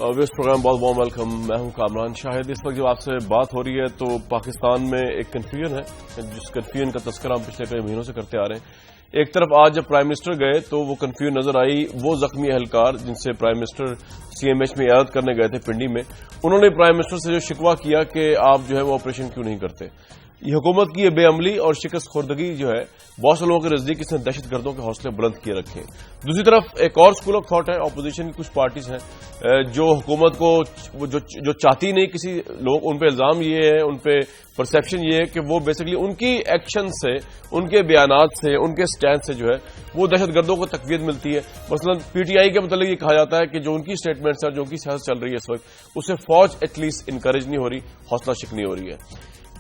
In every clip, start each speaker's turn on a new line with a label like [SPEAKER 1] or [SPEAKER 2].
[SPEAKER 1] ویس پروگرام بہت بہت ویلکم. میں ہوں کامران شاہد. اس وقت جب آپ سے بات ہو رہی ہے تو پاکستان میں ایک کنفیوژن ہے جس کنفیوژن کا تذکرہ ہم پچھلے کئی مہینوں سے کرتے آ رہے ہیں. ایک طرف آج جب پرائم منسٹر گئے تو وہ کنفیوژن نظر آئی. وہ زخمی اہلکار جن سے prime minister C M H میں عیادت کرنے گئے تھے پنڈی میں, انہوں نے پرائم منسٹر سے جو شکوہ کیا کہ آپ جو ہے وہ آپریشن کیوں نہیں کرتے. یہ حکومت کی یہ بے عملی اور شکست خوردگی جو ہے بہت سے لوگوں کے نزدیک اس نے دہشت گردوں کے حوصلے بلند کیے رکھے. دوسری طرف ایک اور اسکول آف تھاٹ ہے, اپوزیشن کی کچھ پارٹیز ہیں جو حکومت کو جو چاہتی نہیں, کسی لوگ ان پہ الزام یہ ہے, ان پہ پرسیپشن یہ ہے کہ وہ بیسیکلی ان کی ایکشن سے, ان کے بیانات سے, ان کے سٹینڈ سے جو ہے وہ دہشت گردوں کو تقویت ملتی ہے. مثلا پی ٹی آئی کے متعلق یہ کہا جاتا ہے کہ جو ان کی اسٹیٹمنٹس ہیں, جو ان کی سیاست چل رہی ہے اس وقت, اسے فوج ایٹ لیسٹ انکریج نہیں ہو رہی, حوصلہ شکنی ہو رہی ہے.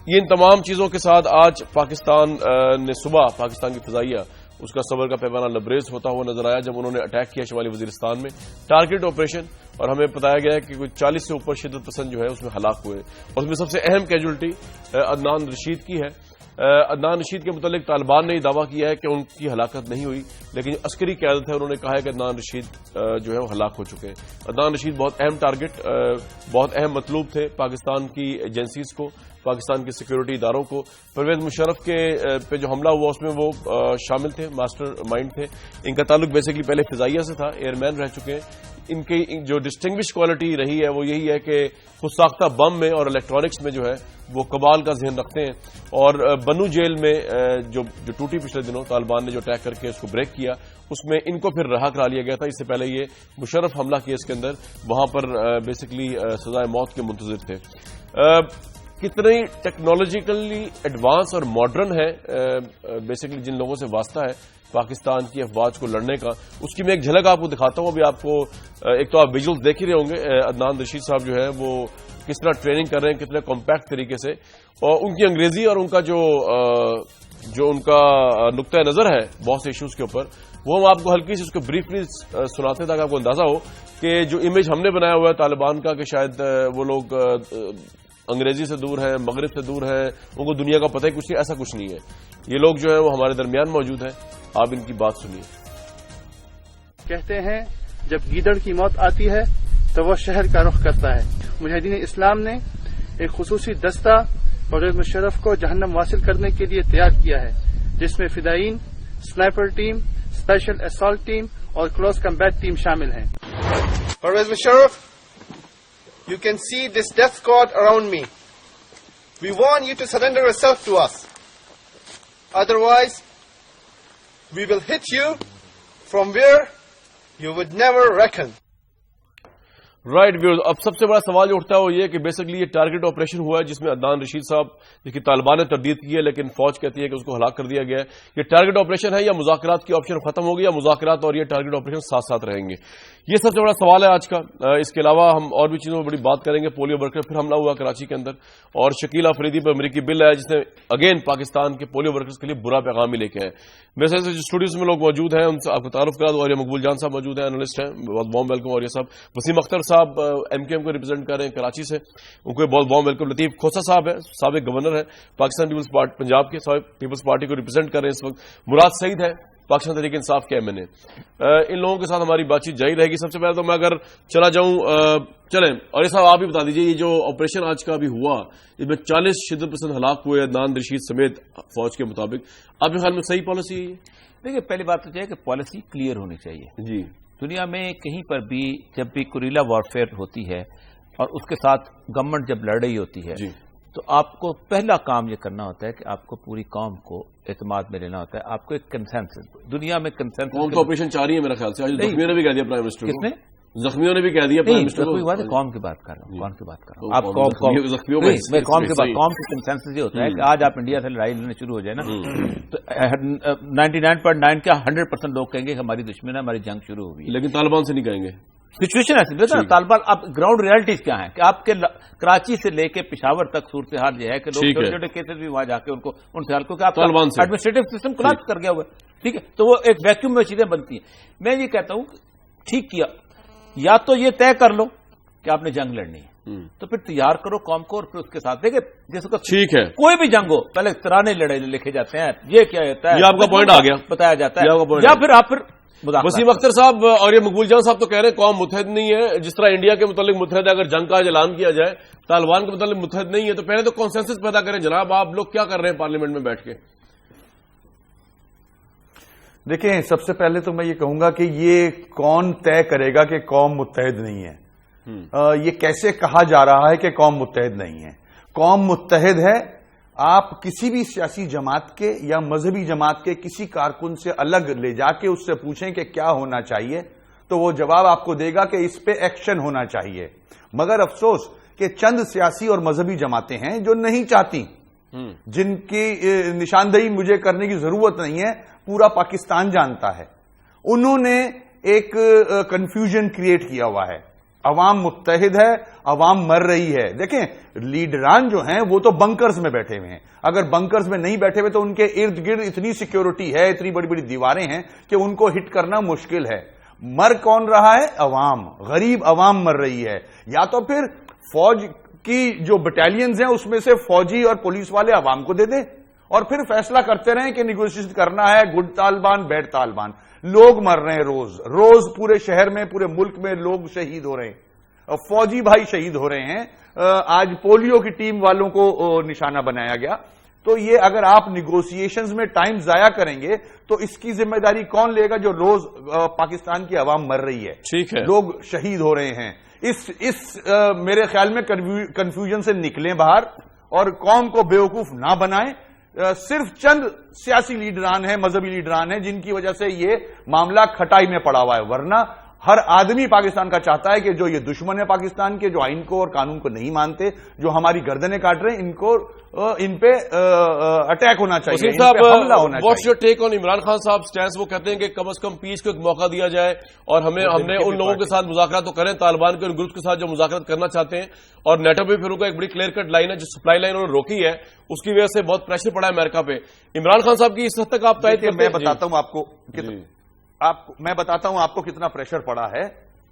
[SPEAKER 1] یہ ان تمام چیزوں کے ساتھ آج پاکستان نے صبح پاکستان کی فضائیہ اس کا صبر کا پیمانہ لبریز ہوتا ہوا نظر آیا جب انہوں نے اٹیک کیا شمالی وزیرستان میں, ٹارگٹ آپریشن, اور ہمیں بتایا گیا ہے کہ کوئی 40 سے اوپر شدت پسند جو ہے اس میں ہلاک ہوئے. اور اس میں سب سے اہم کیجولٹی عدنان رشید کی ہے. عدنان رشید کے متعلق طالبان نے یہ دعویٰ کیا ہے کہ ان کی ہلاکت نہیں ہوئی, لیکن جو عسکری قیادت ہے انہوں نے کہا ہے کہ عدنان رشید جو ہے وہ ہلاک ہو چکے ہیں. عدنان رشید بہت اہم ٹارگٹ, بہت اہم مطلوب تھے پاکستان کی ایجنسیز کو, پاکستان کے سیکورٹی اداروں کو. پرویز مشرف کے پہ جو حملہ ہوا اس میں وہ شامل تھے, ماسٹر مائنڈ تھے. ان کا تعلق بیسیکلی پہلے فضائیہ سے تھا, ایئر مین رہ چکے ہیں. ان کی جو ڈسٹنگوش کوالٹی رہی ہے وہ یہی ہے کہ خود ساختہ بم میں اور الیکٹرانکس میں جو ہے وہ کمال کا ذہن رکھتے ہیں. اور بنو جیل میں جو ٹوٹی پچھلے دنوں طالبان نے جو اٹیک کر کے اس کو بریک کیا, اس میں ان کو پھر رہا کرا لیا گیا تھا. اس سے پہلے یہ مشرف حملہ کیا اس کے اندر, وہاں پر بیسیکلی سزائے موت کے منتظر تھے. کتنی ٹیکنالوجیکلی ایڈوانس اور ماڈرن ہے بیسیکلی جن لوگوں سے واسطہ ہے پاکستان کی افواج کو لڑنے کا, اس کی میں ایک جھلک آپ کو دکھاتا ہوں. ابھی آپ کو ایک تو آپ ویژولز دیکھ ہی رہے ہوں گے, عدنان رشید صاحب جو ہے وہ کس طرح ٹریننگ کر رہے ہیں, کتنے کمپیکٹ طریقے سے, اور ان کی انگریزی اور ان کا جو ان کا نقطۂ نظر ہے بہت سے ایشوز کے اوپر, وہ ہم آپ کو ہلکی سے اس کو بریفلی سناتے ہیں تاکہ آپ کو اندازہ ہو کہ جو امیج ہم نے بنایا ہوا ہے طالبان کا کہ شاید وہ لوگ انگریزی سے دور ہیں, مغرب سے دور ہیں, ان کو دنیا کا پتہ ہی کچھ نہیں, ایسا کچھ نہیں ہے. یہ لوگ جو ہے وہ ہمارے درمیان موجود ہیں. آپ ان کی بات سنیے.
[SPEAKER 2] کہتے ہیں جب گیدڑ کی موت آتی ہے تو وہ شہر کا رخ کرتا ہے. مجاہدین اسلام نے ایک خصوصی دستہ پرویز مشرف کو جہنم واصل کرنے کے لیے تیار کیا ہے, جس میں فدائین, sniper team, special assault team اور کلوز کمبیٹ ٹیم شامل ہیں.
[SPEAKER 3] Pervez Musharraf, you can see this death squad around me. We want you to surrender yourself to us. Otherwise, we will hit you from where you would never reckon.
[SPEAKER 1] Right viewers, اب سب سے بڑا سوال جو اٹھتا ہے وہ یہ کہ بیسیکلی یہ ٹارگٹ آپریشن ہوا ہے جس میں عدنان رشید صاحب جس کی طالبان نے تردید کی ہے لیکن فوج کہتی ہے کہ اس کو ہلاک کر دیا گیا ہے. یہ ٹارگٹ آپریشن ہے یا مذاکرات کی آپشن ختم ہو گئی, یا مذاکرات اور یہ ٹارگٹ آپریشن ساتھ ساتھ رہیں گے؟ یہ سب سے بڑا سوال ہے آج کا. اس کے علاوہ ہم اور بھی چیزوں میں بڑی بات کریں گے. پولیو ورکر پھر حملہ ہوا کراچی کے اندر, اور شکیل آفریدی پر امریکی بل ہے جس نے اگین پاکستان کے پولیو ورکرز کے لیے برا پیغام ہی لے کے آئے. میرے ساتھ جو اسٹوڈیوز میں لوگ موجود ہیں ان سے آپ کو تعارف کرا دوں. اور یہ مقبول جان صاحب موجود ہیں, انالسٹ ہیں, بہت بہت ویلکم. اور یہ صاحب وسیم اختر صاحب ایم کیو ایم کو ریپرزینٹ کر رہے ہیں کراچی سے, ان کو بہت بہت ویلکم. لطیف کھوسا صاحب ہے, سابق گورنر ہے پاکستان پیپلز پارٹی پنجاب کے, پیپلز پارٹی کو ریپرزینٹ کر رہے ہیں اس وقت. مراد سعید ہے پاکستان تحریک انصاف کے ایم این اے. ان لوگوں کے ساتھ ہماری بات چیت جاری رہے گی. سب سے پہلے تو میں اگر چلا جاؤں, چلیں اور یہ صاحب آپ ہی بتا دیجیے, یہ جو آپریشن آج کا ابھی ہوا اس میں 40 شدت پسند ہلاک ہوئے عدنان رشید سمیت فوج کے مطابق, آپ کے خیال میں صحیح پالیسی ہے؟
[SPEAKER 4] دیکھیے, پہلی بات تو یہ کہ پالیسی کلیئر ہونی چاہیے.
[SPEAKER 1] جی,
[SPEAKER 4] دنیا میں کہیں پر بھی جب بھی گوریلا وارفیئر ہوتی ہے اور اس کے ساتھ گورنمنٹ جب لڑ رہی ہوتی ہے,
[SPEAKER 1] جی,
[SPEAKER 4] تو آپ کو پہلا کام یہ کرنا ہوتا ہے کہ آپ کو پوری قوم کو اعتماد میں لینا ہوتا ہے. آپ کو ایک کنسنسس, دنیا میں کنسنسس,
[SPEAKER 1] قوم تو آپریشن چاہ رہی ہے میرے خیال سے. زخمیوں نے بھی کہہ دیا پرائم منسٹر,
[SPEAKER 4] کس نے؟
[SPEAKER 1] زخمیوں نے بھی کہہ دیا پرائم منسٹر.
[SPEAKER 4] قوم کی بات کر رہا ہوں, قوم کی بات کر رہا ہوں. آپ قوم کی کنسنسس یہ ہوتا ہے کہ آج آپ انڈیا سے لڑائی لڑنے شروع ہو جائے نا تو 99.9 کیا 100% لوگ کہیں گے کہ ہماری دشمن ہے, ہماری جنگ شروع ہوئی,
[SPEAKER 1] لیکن طالبان سے نہیں کہیں گے.
[SPEAKER 4] سچویشن ایسی ہے نا. طالبان اب گراؤنڈ ریالٹیز کیا ہیں کہ آپ کے کراچی سے لے کے پشاور تک صورتحال یہ ہے کہ لوگ چھوٹے چھوٹے کیسز بھی وہاں جا کے ان سے حل, کیونکہ آپ ایڈمنسٹریٹو سسٹم کولپس کر گیا ہوا ہے. ٹھیک ہے, تو وہ ایک ویکیوم میں چیزیں بنتی ہیں. میں یہ کہتا ہوں ٹھیک کیا, یا تو یہ طے کر لو کہ آپ نے جنگ لڑنی ہے تو پھر تیار کرو قوم کو, اور پھر اس کے ساتھ دیکھیں جس کو
[SPEAKER 1] ٹھیک ہے
[SPEAKER 4] کوئی بھی جنگ ہو پہلے ترانے لڑے لکھے جاتے ہیں, یہ کیا ہوتا ہے,
[SPEAKER 1] یہ آپ کا پوائنٹ آ گیا,
[SPEAKER 4] بتایا جاتا ہے, یا پھر آپ
[SPEAKER 1] وسیم اختر صاحب اور یہ مقبول جان صاحب تو کہہ رہے ہیں قوم متحد نہیں ہے، جس طرح انڈیا کے متعلق متحد ہے، اگر جنگ کا اعلان کیا جائے، طالبان کے متعلق متحد نہیں ہے، تو پہلے تو کنسنسس پیدا کریں جناب، آپ لوگ کیا کر رہے ہیں پارلیمنٹ میں بیٹھ کے؟
[SPEAKER 5] دیکھیں، سب سے پہلے تو میں یہ کہوں گا کہ یہ کون طے کرے گا کہ قوم متحد نہیں ہے؟ یہ کیسے کہا جا رہا ہے کہ قوم متحد نہیں ہے؟ قوم متحد ہے۔ آپ کسی بھی سیاسی جماعت کے یا مذہبی جماعت کے کسی کارکن سے الگ لے جا کے اس سے پوچھیں کہ کیا ہونا چاہیے، تو وہ جواب آپ کو دے گا کہ اس پہ ایکشن ہونا چاہیے۔ مگر افسوس کہ چند سیاسی اور مذہبی جماعتیں ہیں جو نہیں چاہتی، جن کی نشاندہی مجھے کرنے کی ضرورت نہیں ہے، پورا پاکستان جانتا ہے۔ انہوں نے ایک کنفیوژن کریٹ کیا ہوا ہے۔ عوام متحد ہے، عوام مر رہی ہے۔ دیکھیں، لیڈران جو ہیں وہ تو بنکرز میں بیٹھے ہوئے ہیں۔ اگر بنکرز میں نہیں بیٹھے ہوئے تو ان کے ارد گرد اتنی سیکیورٹی ہے، اتنی بڑی بڑی دیواریں ہیں کہ ان کو ہٹ کرنا مشکل ہے۔ مر کون رہا ہے؟ عوام، غریب عوام مر رہی ہے۔ یا تو پھر فوج کی جو بٹالینز ہیں اس میں سے فوجی اور پولیس والے عوام کو دے دیں اور پھر فیصلہ کرتے رہیں کہ نیگوشیشن کرنا ہے، گڈ طالبان بیڈ طالبان۔ لوگ مر رہے ہیں، روز پورے شہر میں، پورے ملک میں لوگ شہید ہو رہے ہیں، فوجی بھائی شہید ہو رہے ہیں۔ آج پولیو کی ٹیم والوں کو نشانہ بنایا گیا۔ تو یہ اگر آپ نیگوسیشنز میں ٹائم ضائع کریں گے تو اس کی ذمہ داری کون لے گا جو روز پاکستان کی عوام مر رہی ہے،
[SPEAKER 1] ٹھیک ہے،
[SPEAKER 5] لوگ شہید ہو رہے ہیں۔ اس میرے خیال میں کنفیوژن سے نکلیں باہر اور قوم کو بیوقوف نہ بنائیں۔ صرف چند سیاسی لیڈران ہیں، مذہبی لیڈران ہیں جن کی وجہ سے یہ معاملہ کھٹائی میں پڑا ہوا ہے، ورنہ ہر آدمی پاکستان کا چاہتا ہے کہ جو یہ دشمن ہے پاکستان کے، جو آئین کو اور قانون کو نہیں مانتے، جو ہماری گردنیں کاٹ رہے ہیں، ان پہ اٹیک ہونا چاہیے، ان پہ حملہ ہونا چاہیے۔
[SPEAKER 1] واٹس یور ٹیک آن عمران خان صاحب سٹینس؟ وہ کہتے ہیں کہ کم از کم پیس کو ایک موقع دیا جائے اور ہم نے ان لوگوں کے ساتھ مذاکرات تو کریں، طالبان کے ان گروپ کے ساتھ جو مذاکرات کرنا چاہتے ہیں، اور نیٹو بھی پھر ان کو ایک بڑی کلیئر کٹ لائن ہے جو سپلائی لائن انہوں نے روکی ہے، اس کی وجہ سے بہت پریشر پڑا ہے امریکہ پہ۔ عمران خان صاحب کی اس حد تک آپ تائید کرتے ہیں؟
[SPEAKER 5] میں بتاتا ہوں آپ کو کتنا پریشر پڑا ہے۔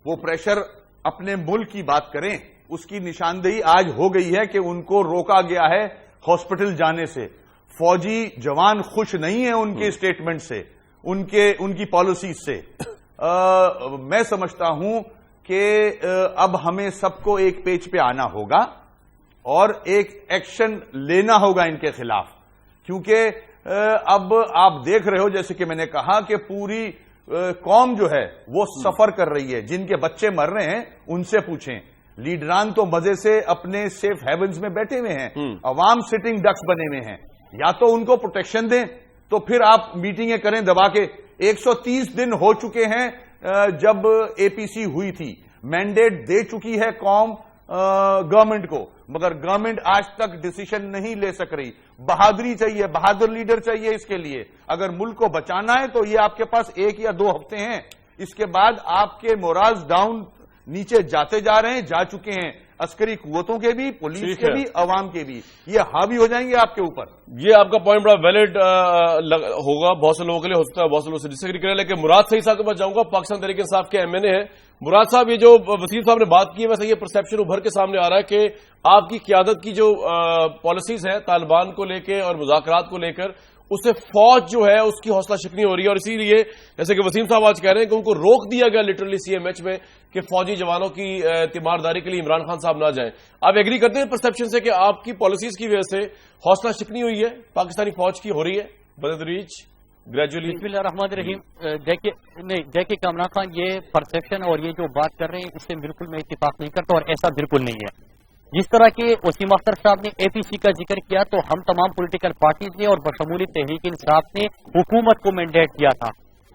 [SPEAKER 5] وہ پریشر اپنے ملک کی بات کریں، اس کی نشاندہی آج ہو گئی ہے کہ ان کو روکا گیا ہے ہاسپٹل جانے سے۔ فوجی جوان خوش نہیں ہیں ان کے اسٹیٹمنٹ سے، ان کی پالیسیز سے۔ میں سمجھتا ہوں کہ اب ہمیں سب کو ایک پیج پہ آنا ہوگا اور ایک ایکشن لینا ہوگا ان کے خلاف، کیونکہ اب آپ دیکھ رہے ہو جیسے کہ میں نے کہا کہ پوری قوم جو ہے وہ سفر کر رہی ہے۔ جن کے بچے مر رہے ہیں ان سے پوچھیں۔ لیڈران تو مزے سے اپنے سیف ہیونز میں بیٹھے ہوئے ہیں، عوام سٹنگ ڈکس بنے ہوئے ہیں۔ یا تو ان کو پروٹیکشن دیں تو پھر آپ میٹنگیں کریں دبا کے۔ 130 دن ہو چکے ہیں جب اے پی سی ہوئی تھی، مینڈیٹ دے چکی ہے قوم گورنمنٹ کو، مگر گورنمنٹ آج تک ڈیسیشن نہیں لے سک رہی۔ بہادری چاہیے، بہادر لیڈر چاہیے اس کے لیے۔ اگر ملک کو بچانا ہے تو یہ آپ کے پاس 1 یا 2 ہفتے ہیں، اس کے بعد آپ کے مورالز ڈاؤن نیچے جاتے جا رہے ہیں، جا چکے ہیں، عسکری قوتوں کے بھی، پولیس کے بھی، عوام کے بھی، یہ حاوی ہو جائیں گے آپ کے اوپر۔
[SPEAKER 1] یہ آپ کا پوائنٹ بڑا ویلڈ ہوگا، بہت سے لوگوں کے لیے ہو سکتا ہے، بہت سے لوگ سے ڈس ایگری کریں، لیکن مراد صحیح صاحب کے پاس جاؤں گا، پاکستان تحریک انصاف کے ایم این اے ہیں۔ مراد صاحب، یہ جو وسیم صاحب نے بات کی ہے، ویسے یہ پرسپشن ابھر کے سامنے آ رہا ہے کہ آپ کی قیادت کی جو پالیسیز ہیں طالبان کو لے کے اور مذاکرات کو لے کر، اس سے فوج جو ہے اس کی حوصلہ شکنی ہو رہی ہے، اور اسی لیے جیسے کہ وسیم صاحب آج کہہ رہے ہیں کہ ان کو روک دیا گیا لٹرلی سی ایم ایچ میں کہ فوجی جوانوں کی تیمارداری کے لیے عمران خان صاحب نہ جائیں۔ آپ ایگری کرتے ہیں پرسپشن سے کہ آپ کی پالیسیز کی وجہ سے حوصلہ شکنی ہوئی ہے پاکستانی فوج کی، ہو رہی ہے بدتدریج گریجولی؟
[SPEAKER 6] بسم اللہ الرحمن الرحیم۔ دیکھیے کامران خان، یہ پرسپشن اور یہ جو بات کر رہے ہیں اس سے بالکل میں اتفاق نہیں کرتا، اور ایسا بالکل نہیں ہے۔ جس طرح کے وسیم اختر صاحب نے اے پی سی کا ذکر کیا، تو ہم تمام پولیٹیکل پارٹیز نے اور بشمول تحریک انصاف نے حکومت کو مینڈیٹ دیا تھا۔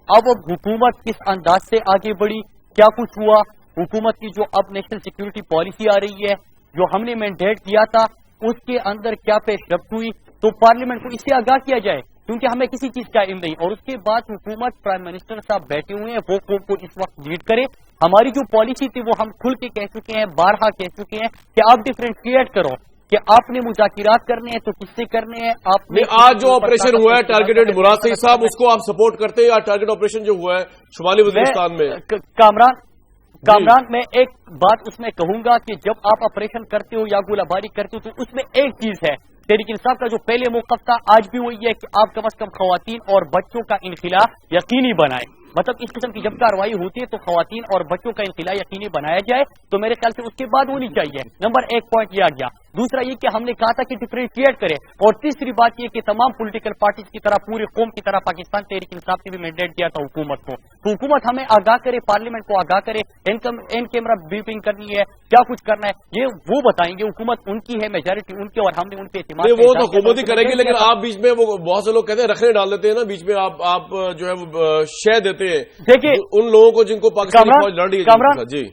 [SPEAKER 6] اب حکومت کس انداز سے آگے بڑھی، کیا کچھ ہوا، حکومت کی جو اب نیشنل سیکیورٹی پالیسی آ رہی ہے، جو ہم نے مینڈیٹ دیا تھا، اس کے اندر کیا پیش رفت ہوئی، تو پارلیمنٹ کو اس سے آگاہ کیا جائے، کیونکہ ہمیں کسی چیز کا علم نہیں۔ اور اس کے بعد حکومت، پرائم منسٹر صاحب بیٹھے ہوئے ہیں، وہ قوم کو اس وقت لیڈ کرے۔ ہماری جو پالیسی تھی وہ ہم کھل کے کہہ چکے ہیں، بارہا کہہ چکے ہیں کہ آپ ڈفرینشیٹ کرو کہ آپ نے مذاکرات کرنے ہیں تو کس سے کرنے ہیں۔ آپ نے
[SPEAKER 1] آج جو آپریشن ہوا ہے ٹارگیٹڈ، مراد صحیح صاحب اس کو آپ سپورٹ کرتے ہیں، یا ٹارگیٹ آپریشن جو ہوا ہے شمالی وزیرستان میں؟ کامران، میں ایک بات اس میں کہوں گا کہ جب آپ آپریشن کرتے ہو یا گولہ باری کرتے ہو تو اس میں ایک چیز ہے، تحریک انصاف کا جو پہلے موقف تھا آج بھی وہی ہے کہ آپ کم از کم خواتین اور بچوں کا انخلا یقینی بنائیں۔
[SPEAKER 6] مطلب اس قسم کی جب کارروائی ہوتی ہے تو خواتین اور بچوں کا انخلا یقینی بنایا جائے تو میرے خیال سے اس کے بعد ہونی چاہیے. نمبر 1 پوائنٹ یہ آ گیا. دوسرا یہ کہ ہم نے کہا تھا کہ ڈفرینشیٹ کرے, اور تیسری بات یہ کہ تمام پولیٹیکل پارٹیز کی طرح پوری قوم کی طرح پاکستان تحریک انصاف نے بھی مینڈیٹ دیا تھا حکومت کو, تو حکومت ہمیں آگاہ کرے, پارلیمنٹ کو آگاہ کرے, ان کیمرہ بریفنگ کرنی ہے, کیا کچھ کرنا ہے یہ وہ بتائیں گے. حکومت ان کی ہے, میجورٹی ان کی, اور ہم نے ان پہ اعتماد.
[SPEAKER 1] وہ تو حکومت ہی کرے گی, لیکن آپ بیچ میں وہ بہت سے لوگ کہتے ہیں رکھنے ڈال دیتے ہیں نا بیچ میں, آپ جو ہے شے دیتے ہیں
[SPEAKER 6] دیکھیے
[SPEAKER 1] ان لوگوں کو جن کو پاکستانی فوج لڑ رہی ہے.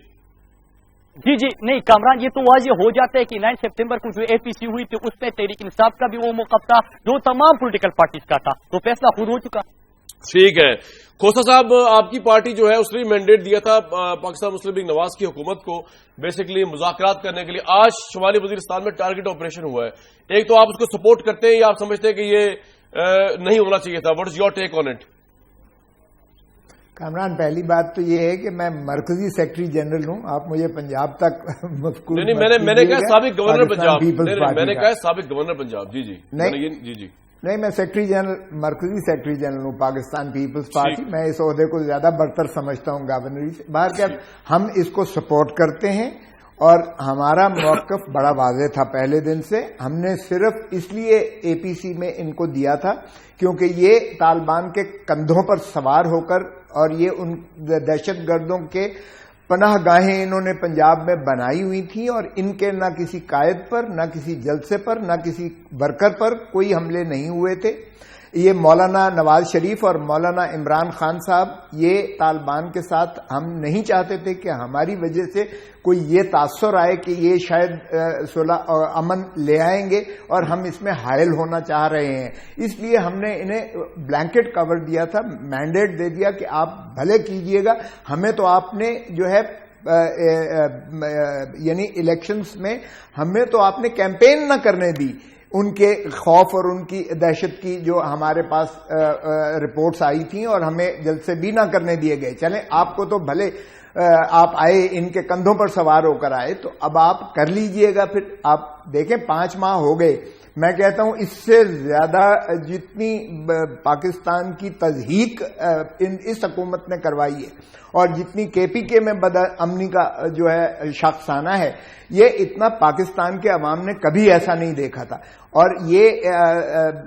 [SPEAKER 6] جی نہیں کامران, یہ تو واضح ہو جاتا ہے کہ 9 سپتمبر کو جو اے پی سی ہوئی تھی اس میں تحریک انصاف کا بھی وہ موقف تھا جو تمام پولیٹیکل پارٹیز کا تھا, تو فیصلہ خود ہو چکا.
[SPEAKER 1] ٹھیک ہے کھوسا صاحب, آپ کی پارٹی جو ہے اس نے مینڈیٹ دیا تھا پاکستان مسلم لیگ نواز کی حکومت کو بیسیکلی مذاکرات کرنے کے لیے. آج شمالی وزیرستان میں ٹارگٹ آپریشن ہوا ہے. ایک تو آپ اس کو سپورٹ کرتے ہیں یا آپ سمجھتے ہیں کہ یہ نہیں ہونا چاہیے تھا؟ What is your take on it?
[SPEAKER 7] Kamran, پہلی بات تو یہ ہے کہ میں مرکزی سیکرٹری جنرل ہوں, آپ مجھے پنجاب تک مذکور
[SPEAKER 1] نہیں, میں نے کہا سابق گورنر پنجاب, میں نے کہا سابق گورنر پنجاب. جی
[SPEAKER 7] نہیں, میں سیکرٹری جنرل, مرکزی سیکرٹری جنرل ہوں پاکستان پیپلز پارٹی. میں اس عہدے کو زیادہ برتر سمجھتا ہوں گورنری سے. باہر کیا ہم اس کو سپورٹ کرتے ہیں اور ہمارا موقف بڑا واضح تھا پہلے دن سے. ہم نے صرف اس لیے اے پی سی میں ان کو دیا تھا کیونکہ یہ طالبان کے کندھوں پر سوار ہو کر, اور یہ ان دہشت گردوں کے پناہ گاہیں انہوں نے پنجاب میں بنائی ہوئی تھیں, اور ان کے نہ کسی قائد پر, نہ کسی جلسے پر, نہ کسی ورکر پر کوئی حملے نہیں ہوئے تھے. یہ مولانا نواز شریف اور مولانا عمران خان صاحب, یہ طالبان کے ساتھ ہم نہیں چاہتے تھے کہ ہماری وجہ سے کوئی یہ تاثر آئے کہ یہ شاید صلح اور امن لے آئیں گے, اور ہم اس میں حائل ہونا چاہ رہے ہیں. اس لیے ہم نے انہیں بلینکٹ کور دیا تھا, مینڈیٹ دے دیا کہ آپ بھلے کیجئے گا, ہمیں تو آپ نے جو ہے یعنی الیکشنز میں ہمیں تو آپ نے کیمپین نہ کرنے دی. ان کے خوف اور ان کی دہشت کی جو ہمارے پاس رپورٹس آئی تھیں, اور ہمیں جلسے بھی نہ کرنے دیے گئے. چلیں آپ کو تو بھلے آپ آئے, ان کے کندھوں پر سوار ہو کر آئے, تو اب آپ کر لیجئے گا. پھر آپ دیکھیں 5 ماہ ہو گئے. میں کہتا ہوں اس سے زیادہ جتنی پاکستان کی تضحیق اس حکومت نے کروائی ہے, اور جتنی کے پی کے میں بد امنی کا جو ہے شاخسانہ ہے, یہ اتنا پاکستان کے عوام نے کبھی ایسا نہیں دیکھا تھا. اور یہ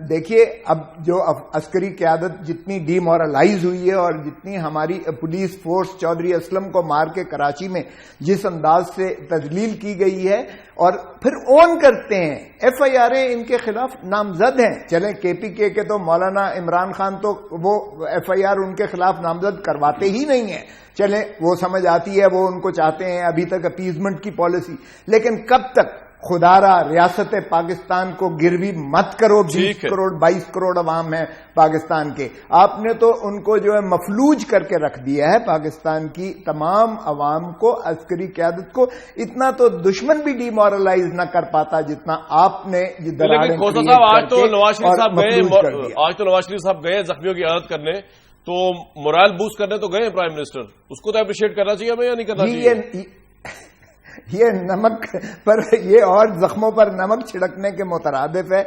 [SPEAKER 7] دیکھیے اب جو عسکری قیادت جتنی ڈی مورلائز ہوئی ہے, اور جتنی ہماری پولیس فورس چودھری اسلم کو مار کے کراچی میں جس انداز سے تذلیل کی گئی ہے, اور پھر اون کرتے ہیں ایف آئی آر ان کے خلاف نامزد ہیں. چلیں کے پی کے تو مولانا عمران خان تو وہ ایف آئی آر ان کے خلاف نامزد کرواتے ہی نہیں ہیں. چلیں وہ سمجھ آتی ہے, وہ ان کو چاہتے ہیں ابھی تک اپیزمنٹ کی پالیسی, لیکن کب تک خدارا ریاست پاکستان کو گروی مت کرو. 20 کروڑ 22 کروڑ عوام ہیں پاکستان کے, آپ نے تو ان کو جو ہے مفلوج کر کے رکھ دیا ہے. پاکستان کی تمام عوام کو, عسکری قیادت کو اتنا تو دشمن بھی ڈی مورلائز نہ کر پاتا جتنا آپ نے.
[SPEAKER 1] آج تو نواز شریف صاحب گئے زخمیوں کی عیادت کرنے, تو مورائل بوسٹ کرنے تو گئے پرائم منسٹر, اس کو تو اپریشیٹ کرنا چاہیے ہمیں یا نہیں کرنا چاہیے؟
[SPEAKER 7] یہ نمک پر, یہ اور زخموں پر نمک چھڑکنے کے مترادف ہے.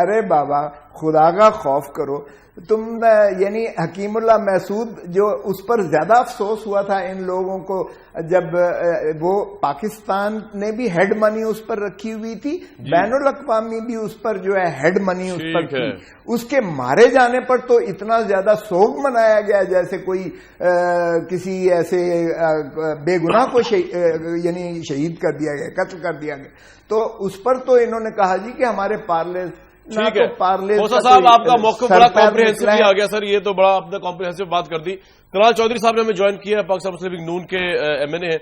[SPEAKER 7] ارے بابا خدا کا خوف کرو تم. یعنی حکیم اللہ محسود جو اس پر زیادہ افسوس ہوا تھا ان لوگوں کو جب وہ پاکستان نے بھی ہیڈ منی اس پر رکھی ہوئی تھی, بین الاقوامی بھی اس پر جو ہے ہیڈ منی اس پر تھی. اس کے مارے جانے پر تو اتنا زیادہ سوگ منایا گیا جیسے کوئی کسی ایسے بے گناہ کو یعنی شہید کر دیا گیا, قتل کر دیا گیا. تو اس پر تو انہوں نے کہا جی کہ ہمارے پارلے.
[SPEAKER 1] ٹھیک ہے موسیٰ صاحب, آپ کا موقف بڑا کمپریہنسو آ گیا سر, یہ تو بڑا آپ نے کمپریہنسو بات کر دی. طلال چودھری صاحب نے ہمیں جوائن کیا ہے, پاکستان مسلم لیگ نون کے ایم این اے ہیں.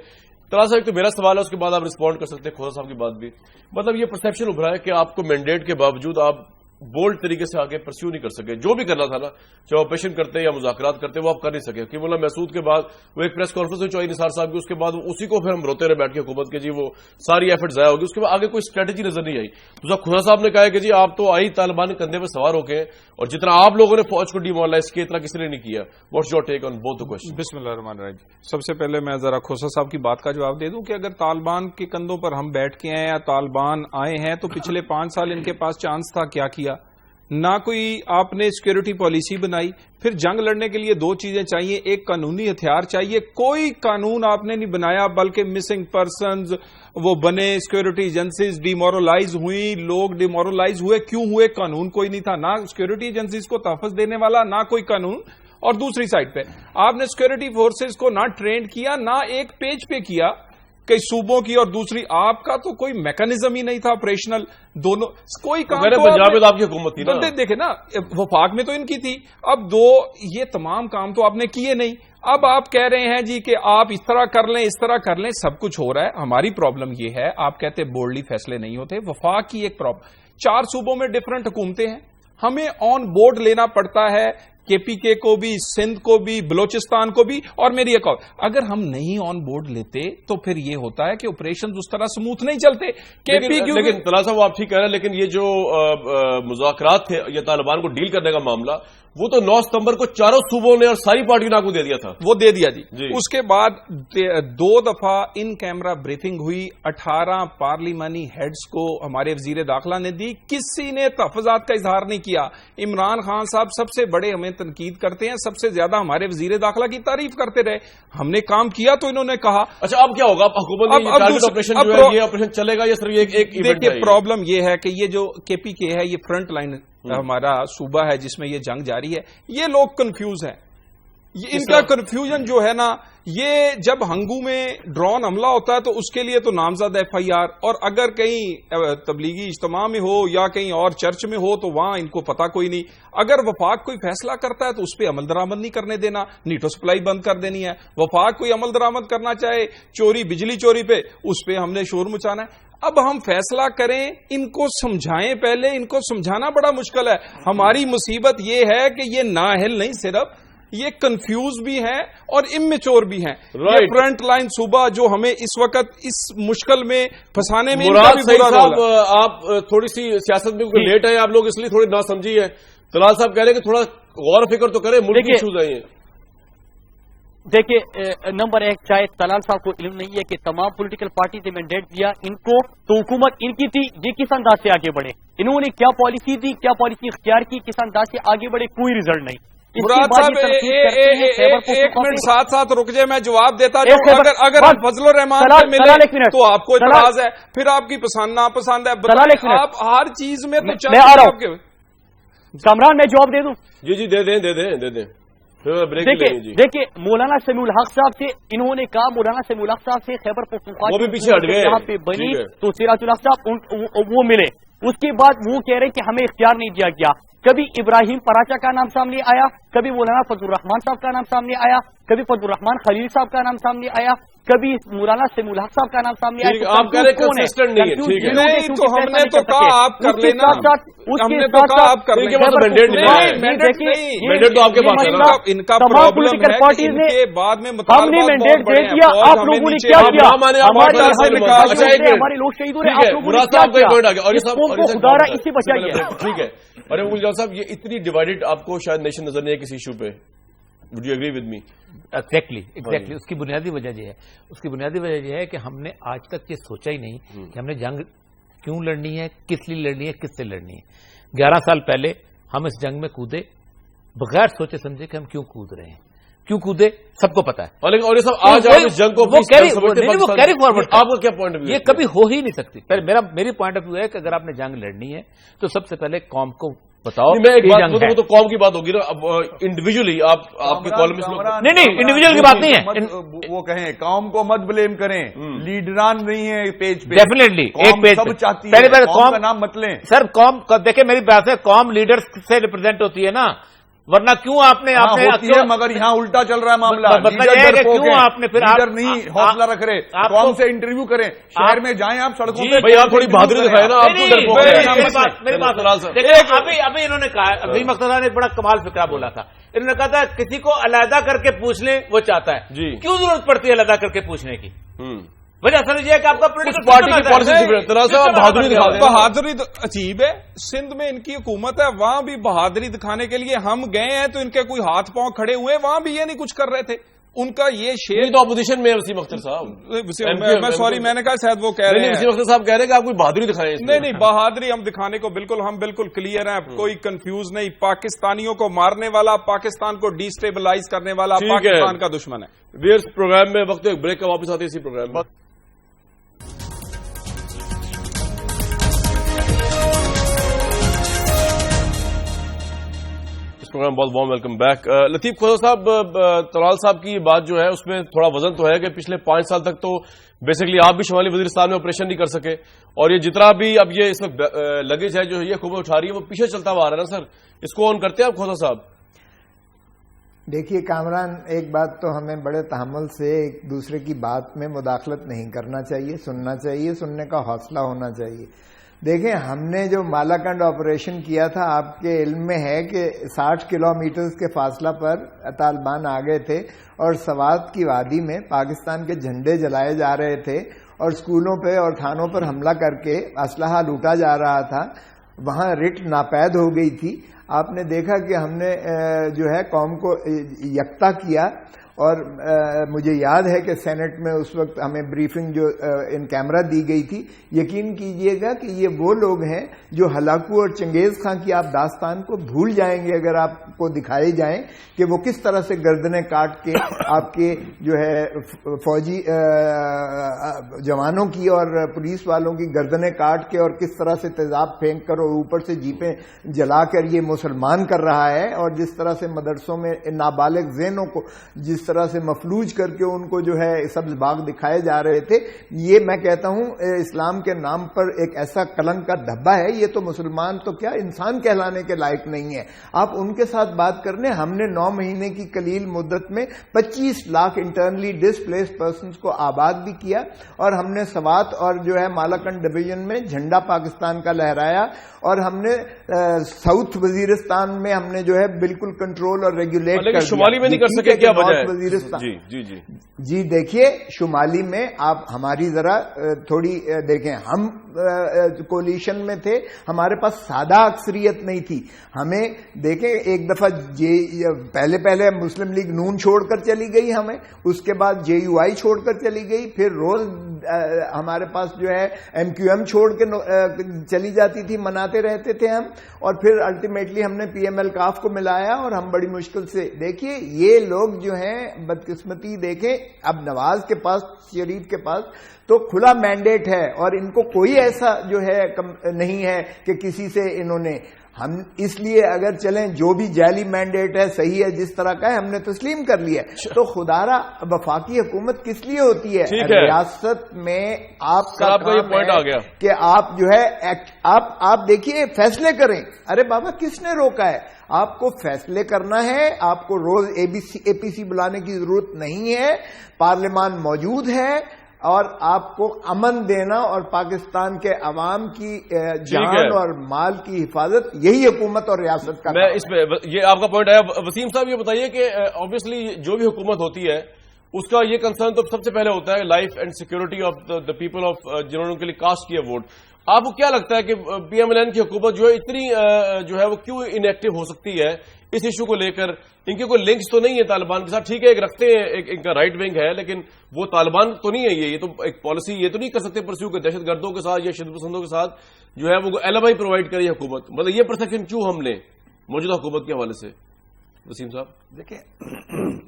[SPEAKER 1] طلال صاحب ایک تو میرا سوال ہے, اس کے بعد آپ رسپونڈ کر سکتے ہیں کھوسا صاحب کی بات بھی. مطلب یہ پرسپشن ابھرا ہے کہ آپ کو مینڈیٹ کے باوجود آپ بولڈ طریقے سے آگے پرسیو نہیں کر سکے. جو بھی کرنا تھا نا, چاہے آپریشن کرتے یا مذاکرات کرتے, وہ آپ کر نہیں سکے. حکیم اللہ محسود کے بعد وہ ایک پریس کانفرنس میں چوہی نثار صاحب کی, اس کے بعد اسی کو پھر ہم روتے رہے بیٹھ کے حکومت کے, جی وہ ساری ایفرٹ ضائع ہوگی. اس کے بعد آگے کوئی اسٹریٹجی نظر نہیں آئی. دوسرا کھوسا صاحب نے کہا کہ جی آپ تو آئی طالبان کے کندھے پہ سوار ہو کے, اور جتنا آپ لوگوں نے فوج کو ڈی مورلائز کیا اتنا کسی نے نہیں کیا. What's your take on both the question?
[SPEAKER 8] بسم اللہ الرحمن الرحیم. سب سے پہلے میں ذرا کھوسا صاحب کی بات کا جواب دے دوں کہ اگر طالبان کے کندھوں پر ہم بیٹھ کے ہیں یا طالبان آئے ہیں, تو پچھلے 5 سال ان کے پاس چانس تھا, کیا کیا؟ نہ کوئی آپ نے سیکورٹی پالیسی بنائی. پھر جنگ لڑنے کے لیے دو چیزیں چاہیے, ایک قانونی ہتھیار چاہیے. کوئی قانون آپ نے نہیں بنایا, بلکہ مسنگ پرسنز وہ بنے, سیکورٹی ایجنسیز ڈیمورلائز ہوئی, لوگ ڈیمورلائز ہوئے. کیوں ہوئے؟ قانون کوئی نہیں تھا, نہ سیکورٹی ایجنسیز کو تحفظ دینے والا, نہ کوئی قانون. اور دوسری سائڈ پہ آپ نے سیکورٹی فورسز کو نہ ٹرینڈ کیا, نہ ایک پیج پہ کیا کئی صوبوں کی, اور دوسری آپ کا تو کوئی میکانزم ہی نہیں تھا آپریشنل. دونوں کوئی کام
[SPEAKER 1] پنجاب میں آپ کی حکومت تھی نا,
[SPEAKER 8] دیکھیں نا وفاق میں تو ان کی تھی. اب یہ تمام کام تو آپ نے کیے نہیں. اب آپ کہہ رہے ہیں جی کہ آپ اس طرح کر لیں, اس طرح کر لیں, سب کچھ ہو رہا ہے. ہماری پرابلم یہ ہے, آپ کہتے بولڈلی فیصلے نہیں ہوتے. وفاق کی ایک پرابلم, 4 صوبوں میں ڈفرنٹ حکومتیں ہیں, ہمیں آن بورڈ لینا پڑتا ہے کے پی کے کو بھی, سندھ کو بھی, بلوچستان کو بھی. اور میری ایک اور, اگر ہم نہیں آن بورڈ لیتے تو پھر یہ ہوتا ہے کہ آپریشن اس طرح سموتھ نہیں چلتے.
[SPEAKER 1] لیکن طلحہ صاحب آپ ٹھیک کہہ رہے ہیں, لیکن یہ جو مذاکرات تھے یا طالبان کو ڈیل کرنے کا معاملہ, وہ تو 9 ستمبر کو 4 صوبوں نے اور ساری پارٹیوں نے کو دے دیا تھا.
[SPEAKER 8] وہ دے دیا جی. اس کے بعد 2 دفعہ ان کیمرہ بریفنگ ہوئی, 18 پارلیمانی ہیڈز کو ہمارے وزیر داخلہ نے دی. کسی نے تحفظات کا اظہار نہیں کیا. عمران خان صاحب سب سے بڑے ہمیں تنقید کرتے ہیں, سب سے زیادہ ہمارے وزیر داخلہ کی تعریف کرتے رہے. ہم نے کام کیا تو انہوں نے کہا.
[SPEAKER 1] اچھا اب کیا ہوگا؟ حکومت آپریشن جو ہے یہ آپریشن چلے گا یا صرف ایک ایونٹ ہے؟
[SPEAKER 8] پرابلم یہ ہے کہ یہ جو کے پی کے ہے, یہ فرنٹ لائن ہمارا صوبہ ہے جس میں یہ جنگ جاری ہے. یہ لوگ کنفیوز ہیں. ان کا کنفیوژن جو ہے نا, یہ جب ہنگو میں ڈرون حملہ ہوتا ہے تو اس کے لیے تو نامزد ایف آئی آر, اور اگر کہیں تبلیغی اجتماع میں ہو یا کہیں اور چرچ میں ہو تو وہاں ان کو پتا کوئی نہیں. اگر وفاق کوئی فیصلہ کرتا ہے تو اس پہ عمل درآمد نہیں کرنے دینا, نیٹو سپلائی بند کر دینی ہے. وفاق کوئی عمل درآمد کرنا چاہے چوری, بجلی چوری پہ, اس پہ ہم نے شور مچانا ہے. اب ہم فیصلہ کریں, ان کو سمجھائیں. پہلے ان کو سمجھانا بڑا مشکل ہے. ہماری مصیبت یہ ہے کہ یہ نااہل نہیں, صرف یہ کنفیوز بھی ہیں اور اممیچور بھی ہیں. یہ فرنٹ لائن صوبہ جو ہمیں اس وقت اس مشکل میں پھنسانے میں
[SPEAKER 1] آپ تھوڑی سی سیاست میں لیٹ ہیں آپ لوگ, اس لیے تھوڑی نہ سمجھی ہے. طلحہ صاحب کہہ رہے ہیں کہ تھوڑا غور و فکر تو کریں, ملک کی ایشوز آئی ہیں.
[SPEAKER 6] دیکھیے, نمبر 1, چاہے طلال صاحب کو علم نہیں ہے کہ تمام پولیٹیکل پارٹی نے مینڈیٹ دیا ان کو, تو حکومت ان کی تھی. یہ کس انداز سے آگے بڑھے, انہوں نے کیا پالیسی دی, کیا پالیسی اختیار کی, کس انداز سے آگے بڑھے, کوئی ریزلٹ نہیں.
[SPEAKER 8] مراد صاحب ایک منٹ ساتھ رک جائے, میں جواب دیتا ہوں. اگر فضل الرحمان سے ملے تو آپ کو اعتراض ہے, پھر آپ کی پسند ناپسند ہے. آپ ہر چیز میں تو
[SPEAKER 6] کامران میں جواب دے دوں؟
[SPEAKER 1] جی دے دیں.
[SPEAKER 6] دیکھیے مولانا سمیع الحق صاحب سے انہوں نے کہا, مولانا سمیع الحق صاحب سے خیبر پختونخوا یہاں پہ بنی تو سراج الحق صاحب وہ ملے. اس کے بعد وہ کہہ رہے کہ ہمیں اختیار نہیں دیا گیا. کبھی ابراہیم پراچا کا نام سامنے آیا, کبھی مولانا فضل الرحمان صاحب کا نام سامنے آیا, کبھی فضل الرحمان خلیل صاحب کا نام سامنے آیا, کبھی مولانا سمیع الحق صاحب کا نام سامنے آیا.
[SPEAKER 1] آپ کہہ رہے کنسسٹنٹ نہیں ہے,
[SPEAKER 8] تو ہم نے تو کہا آپ کر لینا, ہم نے تو کہا آپ کر لینا.
[SPEAKER 1] مینڈیٹ تو آپ کے پاس ہے.
[SPEAKER 8] ان کا پرابلم ہے کہ ان کے بعد میں
[SPEAKER 6] ہم نے مینڈیٹ دے دیا, آپ لوگوں نے کیا کیا؟ ہمارے لوگ شہید ہو رہے ہیں, آپ لوگوں نے کیا کیا؟ اس سے بچائیے.
[SPEAKER 1] ٹھیک ہے. ارے مجھے صاحب یہ اتنی ڈیوائڈڈ آپ کو شاید نیشن نظر نہیں ہے کسی ایشو پہ. Would you agree with me?
[SPEAKER 4] Exactly. اس کی بنیادی وجہ یہ ہے کہ ہم نے آج تک یہ سوچا ہی نہیں کہ ہم نے جنگ کیوں لڑنی ہے, کس لیے لڑنی ہے, کس سے لڑنی ہے. 11 سال پہلے ہم اس جنگ میں کودے بغیر سوچے سمجھے کہ ہم کیوں کود رہے ہیں, کیوں کودے سب کو پتا ہے.
[SPEAKER 1] اور یہ سب آج آپ اس جنگ کو
[SPEAKER 4] کیری فارورڈ,
[SPEAKER 1] آپ کا کیا پوائنٹ آف ویو؟
[SPEAKER 4] یہ کبھی ہو ہی نہیں سکتی. میری پوائنٹ آف ویو ہے کہ اگر آپ نے جنگ لڑنی ہے تو سب سے پہلے قوم کو بتاؤ.
[SPEAKER 1] میں ایک بات تو قوم کی بات ہوگی نا, اب انڈیویجلی آپ کے کالمس
[SPEAKER 4] نہیں انڈیویجل کی بات نہیں ہے.
[SPEAKER 5] وہ کہیں قوم کو مت بلیم کریں, لیڈران نہیں ہے پیج پہ.
[SPEAKER 4] ڈیفینیٹلی ایک پیج
[SPEAKER 5] سب چاہتی ہے, پہلے قوم کا نام مت لیں
[SPEAKER 4] سر. قوم دیکھیں میری بات ہے, قوم لیڈر سے ریپرزینٹ ہوتی ہے نا, ورنہ کیوں آپ نے
[SPEAKER 5] مگر یہاں الٹا چل رہا ہے معاملہ.
[SPEAKER 4] کیوں آپ نے پھر
[SPEAKER 5] لیڈر نہیں حوصلہ رکھ رہے, قوم سے انٹرویو کریں, شہر میں جائیں آپ سڑکوں پہ.
[SPEAKER 1] بھائی آپ تھوڑی بہادری دکھائیں نا.
[SPEAKER 4] ابھی انہوں نے کہا, ابھی مقتدیٰ نے ایک بڑا کمال فکرہ بولا تھا. انہوں نے کہا تھا کسی کو علیحدہ کر کے پوچھ لیں وہ چاہتا ہے. کیوں ضرورت پڑتی ہے علیحدہ کر کے پوچھنے کی؟ وجہ اصل یہ ہے کہ آپ کا
[SPEAKER 8] بہادری عجیب ہے. سندھ میں ان کی حکومت ہے, وہاں بھی بہادری دکھانے کے لیے ہم گئے ہیں تو ان کے کوئی ہاتھ پاؤں کھڑے ہوئے, وہاں بھی یہ نہیں کچھ کر رہے تھے. ان کا یہ شیئر
[SPEAKER 1] تو اپوزیشن میں وسیم اختر صاحب،
[SPEAKER 8] میں سوری میں نے کہا شاید وہ کہہ رہے ہیں
[SPEAKER 1] وسیم اختر صاحب کہہ رہے ہیں کہ آپ کوئی بہادری دکھائیں.
[SPEAKER 8] نہیں بہادری ہم دکھانے کو ہم بالکل کلیئر ہیں، کوئی کنفیوز نہیں. پاکستانیوں کو مارنے والا، پاکستان کو ڈی اسٹیبلائز کرنے والا پاکستان کا دشمن ہے.
[SPEAKER 1] ویئرس پروگرام میں وقت ایک بریک کا، واپس آتے اسی پروگرام میں. پروگرام بہت بہت ویلکم بیک. لطیف کھوسا صاحب، طلال صاحب کی بات جو ہے اس میں تھوڑا وزن تو ہے کہ پچھلے 5 سال تک تو بیسیکلی آپ بھی شمالی وزیرستان میں آپریشن نہیں کر سکے، اور یہ جتنا بھی اب یہ اس وقت لگیج ہے جو یہ حکومت اٹھا رہی ہے وہ پیچھے چلتا ہوا آ رہا ہے نا سر. اس کو آن کرتے ہیں آپ کھوسا صاحب؟
[SPEAKER 7] دیکھیے کامران، ایک بات تو ہمیں بڑے تحمل سے ایک دوسرے کی بات میں مداخلت نہیں کرنا چاہیے، سننا چاہیے، سننے کا حوصلہ ہونا چاہیے. دیکھیں، ہم نے جو مالاکنڈ آپریشن کیا تھا، آپ کے علم میں ہے کہ 60 کلومیٹر کے فاصلہ پر طالبان آ گئے تھے اور سوات کی وادی میں پاکستان کے جھنڈے جلائے جا رہے تھے اور اسکولوں پہ اور تھانوں پر حملہ کر کے اسلحہ لوٹا جا رہا تھا. وہاں رٹ ناپید ہو گئی تھی. آپ نے دیکھا کہ ہم نے جو ہے قوم کو یکتا کیا، اور مجھے یاد ہے کہ سینٹ میں اس وقت ہمیں بریفنگ جو ان کیمرہ دی گئی تھی. یقین کیجئے گا کہ یہ وہ لوگ ہیں جو ہلاکو اور چنگیز خان کی آپ داستان کو بھول جائیں گے اگر آپ کو دکھائے جائیں کہ وہ کس طرح سے گردنیں کاٹ کے آپ کے جو ہے فوجی جوانوں کی اور پولیس والوں کی گردنیں کاٹ کے اور کس طرح سے تیزاب پھینک کر اور اوپر سے جیپیں جلا کر یہ مسلمان کر رہا ہے، اور جس طرح سے مدرسوں میں نابالغ ذہنوں کو جس طرح سے مفلوج کر کے ان کو جو ہے سبز باغ دکھائے جا رہے تھے. یہ میں کہتا ہوں اسلام کے نام پر ایک ایسا کلنک کا دھبا ہے. یہ تو مسلمان تو کیا انسان کہلانے کے لائق نہیں ہے. آپ ان کے ساتھ بات کرنے، ہم نے 9 مہینے کی قلیل مدت میں 25 لاکھ انٹرنلی ڈسپلیس پرسنز کو آباد بھی کیا، اور ہم نے سوات اور جو ہے مالاکنڈ ڈویژن میں جھنڈا پاکستان کا لہرایا، اور ہم نے ساؤتھ وزیرستان میں ہم نے جو ہے بالکل کنٹرول اور ریگولیٹ کر دیا.
[SPEAKER 1] شمالی میں نہیں کر سکے، کیا وجہ ہے؟
[SPEAKER 7] وزیرستان
[SPEAKER 1] جی
[SPEAKER 7] دیکھیے، شمالی میں آپ ہماری ذرا تھوڑی دیکھیں، ہم کولیشن میں تھے، ہمارے پاس سادہ اکثریت نہیں تھی. ہمیں دیکھیں ایک دفعہ پہلے مسلم لیگ نون چھوڑ کر چلی گئی ہمیں، اس کے بعد JUI چھوڑ کر چلی گئی، پھر روز ہمارے پاس جو ہے MQM چھوڑ کے چلی جاتی تھی، مناتے رہتے تھے ہم، اور پھر الٹیمیٹلی ہم نے PML کاف کو ملایا، اور ہم بڑی مشکل سے. دیکھیے یہ لوگ جو ہیں بدقسمتی، دیکھیں اب نواز کے پاس، شریف کے پاس تو کھلا مینڈیٹ ہے، اور ان کو کوئی ایسا جو ہے نہیں ہے کہ کسی سے انہوں نے، ہم اس لیے اگر چلیں جو بھی جعلی مینڈیٹ ہے صحیح ہے جس طرح کا ہے ہم نے تسلیم کر لیا. تو خدارا وفاقی حکومت کس لیے ہوتی ہے؟ ریاست میں آپ کا یہ پوائنٹ آ گیا کہ آپ جو ہے آپ دیکھیے فیصلے کریں. ارے بابا کس نے روکا ہے؟ آپ کو فیصلے کرنا ہے، آپ کو روز APC بلانے کی ضرورت نہیں ہے، پارلیمان موجود ہے، اور آپ کو امن دینا اور پاکستان کے عوام کی جان اور مال کی حفاظت، یہی حکومت اور ریاست کا.
[SPEAKER 1] میں اس پہ یہ آپ کا پوائنٹ آیا. وسیم صاحب یہ بتائیے کہ obviously جو بھی حکومت ہوتی ہے اس کا یہ کنسرن تو سب سے پہلے ہوتا ہے life and security of the people of جنہوں نے کے لیے کاسٹ کیا ووٹ. آپ کو کیا لگتا ہے کہ PMLN کی حکومت جو ہے اتنی جو ہے وہ کیوں انیکٹو ہو سکتی ہے اس ایشو کو لے کر؟ ان کے کوئی لنکس تو نہیں ہے طالبان کے ساتھ؟ ٹھیک ہے ایک رکھتے ہیں، ان کا رائٹ ونگ ہے، لیکن وہ طالبان تو نہیں ہے. یہ تو ایک پالیسی یہ تو نہیں کر سکتے پرسیو کہ دہشت گردوں کے ساتھ یا شدت پسندوں کے ساتھ جو ہے وہ ایلیبائی پرووائڈ کرے حکومت. مطلب یہ پرسپشن کیوں ہم لیں موجودہ حکومت کے حوالے سے؟ وسیم صاحب
[SPEAKER 5] دیکھیں،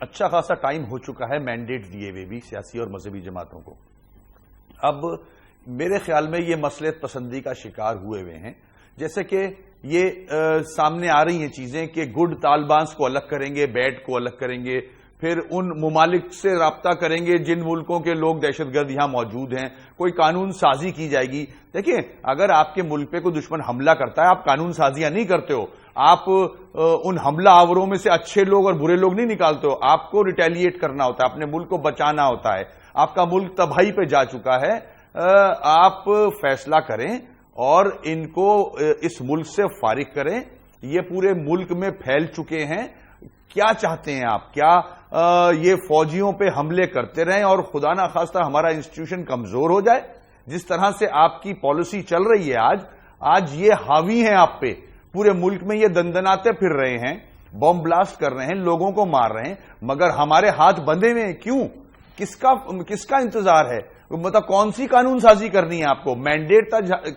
[SPEAKER 5] اچھا خاصا ٹائم ہو چکا ہے مینڈیٹ دیے ہوئے بھی سیاسی اور مذہبی جماعتوں کو. اب میرے خیال میں یہ مصلحت پسندی کا شکار ہوئے ہیں، جیسے کہ یہ سامنے آ رہی ہیں چیزیں کہ گڈ طالبانز کو الگ کریں گے، بیڈ کو الگ کریں گے، پھر ان ممالک سے رابطہ کریں گے جن ملکوں کے لوگ دہشت گرد یہاں موجود ہیں، کوئی قانون سازی کی جائے گی. دیکھیں اگر آپ کے ملک پہ کوئی دشمن حملہ کرتا ہے، آپ قانون سازیاں نہیں کرتے ہو، آپ ان حملہ آوروں میں سے اچھے لوگ اور برے لوگ نہیں نکالتے ہو، آپ کو ریٹیلیٹ کرنا ہوتا ہے، اپنے ملک کو بچانا ہوتا ہے. آپ کا ملک تباہی پہ جا چکا ہے، آپ فیصلہ کریں اور ان کو اس ملک سے فارغ کریں. یہ پورے ملک میں پھیل چکے ہیں. کیا چاہتے ہیں آپ؟ کیا یہ فوجیوں پہ حملے کرتے رہیں اور خدا نہ خواستہ ہمارا انسٹیٹیوشن کمزور ہو جائے؟ جس طرح سے آپ کی پالیسی چل رہی ہے آج یہ حاوی ہیں آپ پہ، پورے ملک میں یہ دندناتے پھر رہے ہیں. بم بلاسٹ کر رہے ہیں, لوگوں کو مار رہے ہیں, مگر ہمارے ہاتھ بندھے ہوئے ہیں. کیوں؟ کس کا انتظار ہے؟ مطلب کون سی قانون سازی کرنی ہے آپ کو؟ مینڈیٹ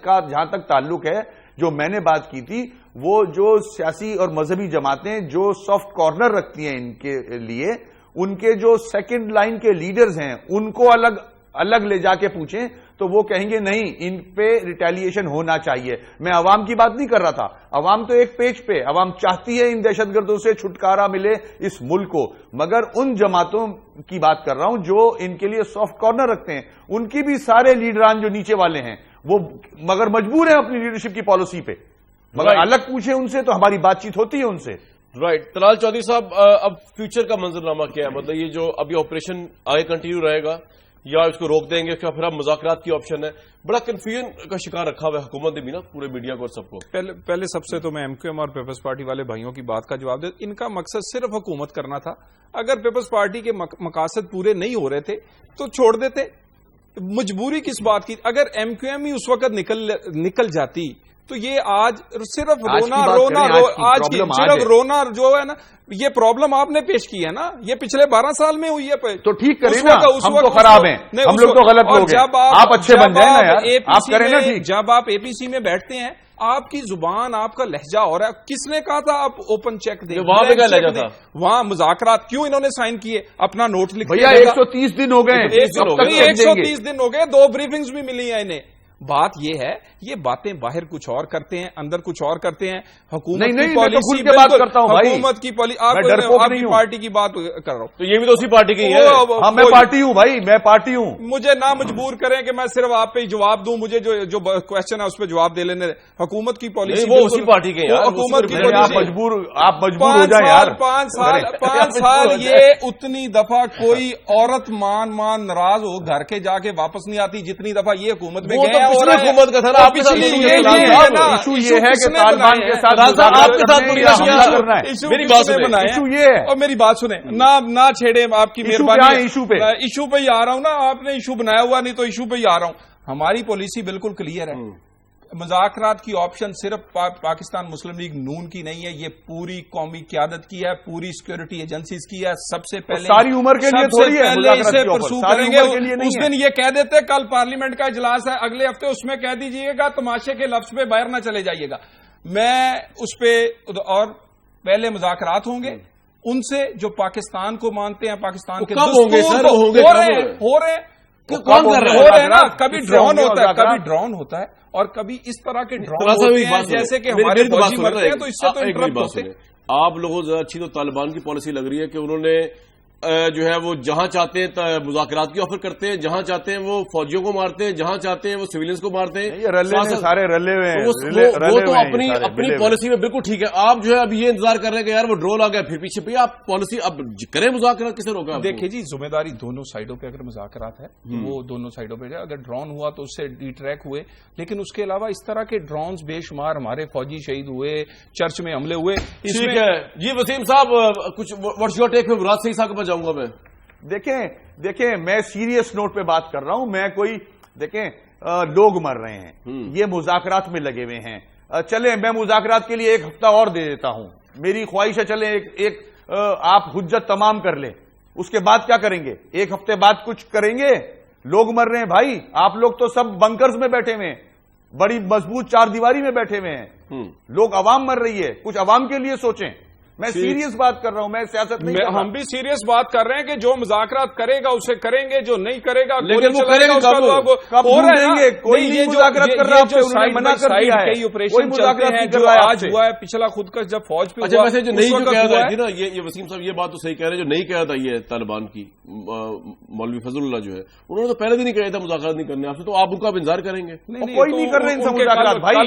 [SPEAKER 5] کا جہاں تک تعلق ہے, جو میں نے بات کی تھی, وہ جو سیاسی اور مذہبی جماعتیں جو سافٹ کارنر رکھتی ہیں ان کے لیے, ان کے جو سیکنڈ لائن کے لیڈرز ہیں ان کو الگ لے جا کے پوچھیں تو وہ کہیں گے نہیں, ان پہ ریٹیلیشن ہونا چاہیے. میں عوام کی بات نہیں کر رہا تھا. عوام تو ایک پیج پہ, عوام چاہتی ہے ان دہشت گردوں سے چھٹکارا ملے اس ملک کو, مگر ان جماعتوں کی بات کر رہا ہوں جو ان کے لیے سافٹ کارنر رکھتے ہیں. ان کی بھی سارے لیڈران جو نیچے والے ہیں وہ مگر مجبور ہیں اپنی لیڈرشپ کی پالیسی پہ, مگر الگ پوچھیں ان سے تو ہماری بات چیت ہوتی ہے ان سے.
[SPEAKER 1] رائٹ. طلال چودھری صاحب, اب فیوچر کا منظرنامہ کیا ہے؟ مطلب یہ جو ابھی آپریشن آگے کنٹینیو رہے گا یا اس کو روک دیں گے, کیا پھر اب مذاکرات کی آپشن ہے؟ بڑا کنفیوژن کا شکار رکھا ہوا ہے حکومت نے بھی نا, پورے میڈیا کو اور سب کو.
[SPEAKER 8] پہلے سب سے تو میں ایم کیو ایم اور پیپلز پارٹی والے بھائیوں کی بات کا جواب دے. ان کا مقصد صرف حکومت کرنا تھا. اگر پیپلز پارٹی کے مقاصد پورے نہیں ہو رہے تھے تو چھوڑ دیتے. مجبوری کس بات کی؟ اگر ایم کیو ایم ہی اس وقت نکل جاتی تو یہ آج صرف رونا جو ہے نا, یہ پرابلم آپ نے پیش کی ہے نا, یہ پچھلے 12 سال میں ہوئی ہے.
[SPEAKER 5] تو ٹھیک کریں نا, ہم تو خراب ہیں, ہم لوگ تو غلط لوگ ہیں, آپ اچھے بن جائیں نا یار, آپ کریں نا ٹھیک.
[SPEAKER 8] جب آپ اے پی سی میں بیٹھتے ہیں آپ کی زبان, آپ کا لہجہ ہو رہا ہے. کس نے کہا تھا آپ اوپن چیک دیں؟
[SPEAKER 1] وہاں پہ کیا لہجہ تھا؟
[SPEAKER 8] وہاں مذاکرات کیوں انہوں نے سائن کیے؟ اپنا نوٹ لکھ
[SPEAKER 5] بھیا 130 دن ہو گئے,
[SPEAKER 8] 130 دن ہو گئے, 2 بریفنگز بھی ملی ہیں انہیں. بات یہ ہے, یہ باتیں باہر کچھ اور کرتے ہیں, اندر کچھ اور کرتے ہیں. حکومت کی پالیسی کی بات کرتا ہوں, حکومت کی پالیسی, آپ کی پارٹی کی بات کر رہا ہوں.
[SPEAKER 1] تو یہ بھی تو اسی پارٹی کی ہے.
[SPEAKER 5] ہاں میں پارٹی ہوں بھائی, میں پارٹی ہوں.
[SPEAKER 8] مجھے نہ مجبور کریں کہ میں صرف آپ پہ جواب دوں, مجھے جو کوشچن ہے اس پہ جواب دے لینے. حکومت کی پالیسی
[SPEAKER 1] وہ اسی پارٹی کے ہیں.
[SPEAKER 8] حکومت کی
[SPEAKER 5] آپ مجبور ہو جائیں یار.
[SPEAKER 8] 5 سال یہ اتنی دفعہ کوئی عورت مان ناراض ہو گھر کے جا کے واپس نہیں آتی جتنی دفعہ یہ حکومت میں گئے.
[SPEAKER 1] حکومت کا تھا نا,
[SPEAKER 5] ایشو یہ ہے کہ طالبان کے ساتھ
[SPEAKER 8] میری بات سنیں, نہ چھیڑے, آپ کی مہربانی. ایشو پہ ہی آ رہا ہوں نا, آپ نے ایشو بنایا ہوا نہیں تو ایشو پہ ہی آ رہا ہوں. ہماری پالیسی بالکل کلیئر ہے. مذاکرات کی آپشن صرف پاکستان مسلم لیگ نون کی نہیں ہے, یہ پوری قومی قیادت کی ہے, پوری سیکورٹی ایجنسیز کی ہے. سب سے پہلے
[SPEAKER 5] ساری عمر کے لیے تھوڑی ہے,
[SPEAKER 8] اسے پرسو کریں گے. اس دن یہ کہہ دیتے کل پارلیمنٹ کا اجلاس ہے, اگلے ہفتے اس میں کہہ دیجئے گا تماشے کے لفظ پہ باہر نہ چلے جائیے گا. میں اس پہ, اور پہلے مذاکرات ہوں گے ان سے جو پاکستان کو مانتے ہیں, پاکستان کے ہو رہے ہیں. کبھی ڈرون ہوتا ہے اور کبھی اس طرح کے ڈرون ہوتے ہیں جیسے کہ ہمارے فوجی مرتے ہیں, تو اس سے تو انٹرپٹ ہوتے ہیں.
[SPEAKER 1] آپ لوگوں سے اچھی تو طالبان کی پالیسی لگ رہی ہے کہ انہوں نے جو ہے وہ جہاں چاہتے ہیں مذاکرات کی آفر کرتے ہیں, جہاں چاہتے ہیں وہ فوجیوں کو مارتے ہیں, جہاں چاہتے ہیں وہ سویلینز کو مارتے ہیں.
[SPEAKER 5] سارے رلے ہوئے ہیں,
[SPEAKER 1] وہ تو اپنی پالیسی میں بالکل ٹھیک ہے. آپ جو ہے اب یہ انتظار کر رہے ہیں کہ یار وہ ڈرون آ گیا پھر پیچھے پہ آپ پالیسی اب کریں مذاکرات کسے روکا؟
[SPEAKER 8] دیکھیے جی, ذمہ داری دونوں سائڈوں پہ, اگر مذاکرات ہے وہ دونوں سائڈوں پہ جائے. اگر ڈرون ہوا تو اس سے ڈی ٹریک ہوئے, لیکن اس کے علاوہ اس طرح کے ڈرونز بے شمار, ہمارے فوجی شہید ہوئے, چرچ میں حملے ہوئے.
[SPEAKER 1] ٹھیک ہے جی وسیم صاحب, کچھ واٹس یور ٹیک؟ مراد صحیح صاحب کے پاس جاؤں گا میں.
[SPEAKER 5] دیکھیں میں سیریس نوٹ پہ بات کر رہا ہوں. میں کوئی لوگ مر رہے ہیں, یہ مذاکرات میں لگے ہوئے ہیں. چلیں میں مذاکرات کے لیے 1 ہفتہ اور دے دیتا ہوں. میری خواہش ہے چلیں آپ حجت تمام کر لیں, اس کے بعد کیا کریں گے؟ 1 ہفتے بعد کچھ کریں گے؟ لوگ مر رہے ہیں بھائی, آپ لوگ تو سب بنکرز میں بیٹھے ہوئے ہیں, بڑی مضبوط 4 دیواری میں بیٹھے ہوئے ہیں. لوگ, عوام مر رہی ہے, کچھ عوام کے لیے سوچیں. میں سیریس بات کر رہا ہوں, میں سیاست نہیں.
[SPEAKER 8] ہم بھی سیریس بات کر رہے ہیں کہ جو مذاکرات کرے گا اسے کریں گے, جو نہیں کرے گا
[SPEAKER 1] لیکن وہ کریں گے
[SPEAKER 5] کوئی نہیں مذاکرات کر رہا ہے, منع کر دیا ہے.
[SPEAKER 8] آپریشن چلتے ہیں جو آج ہوا ہے, پچھلا خود کا جب فوج پہ
[SPEAKER 1] اچھا ویسے جو نہیں کہہ رہا ہے نا, یہ وسیم صاحب یہ بات تو صحیح کہہ رہے ہیں, جو نہیں کہہ رہا تھا یہ طالبان کی مولوی فضل اللہ جو ہے, انہوں نے تو پہلے دن ہی کہا تھا مذاکرات نہیں کرنے آپ سے, تو آپ ان کا انتظار کریں گے؟
[SPEAKER 5] کوئی نہیں کر رہے ان سے مذاکرات بھائی,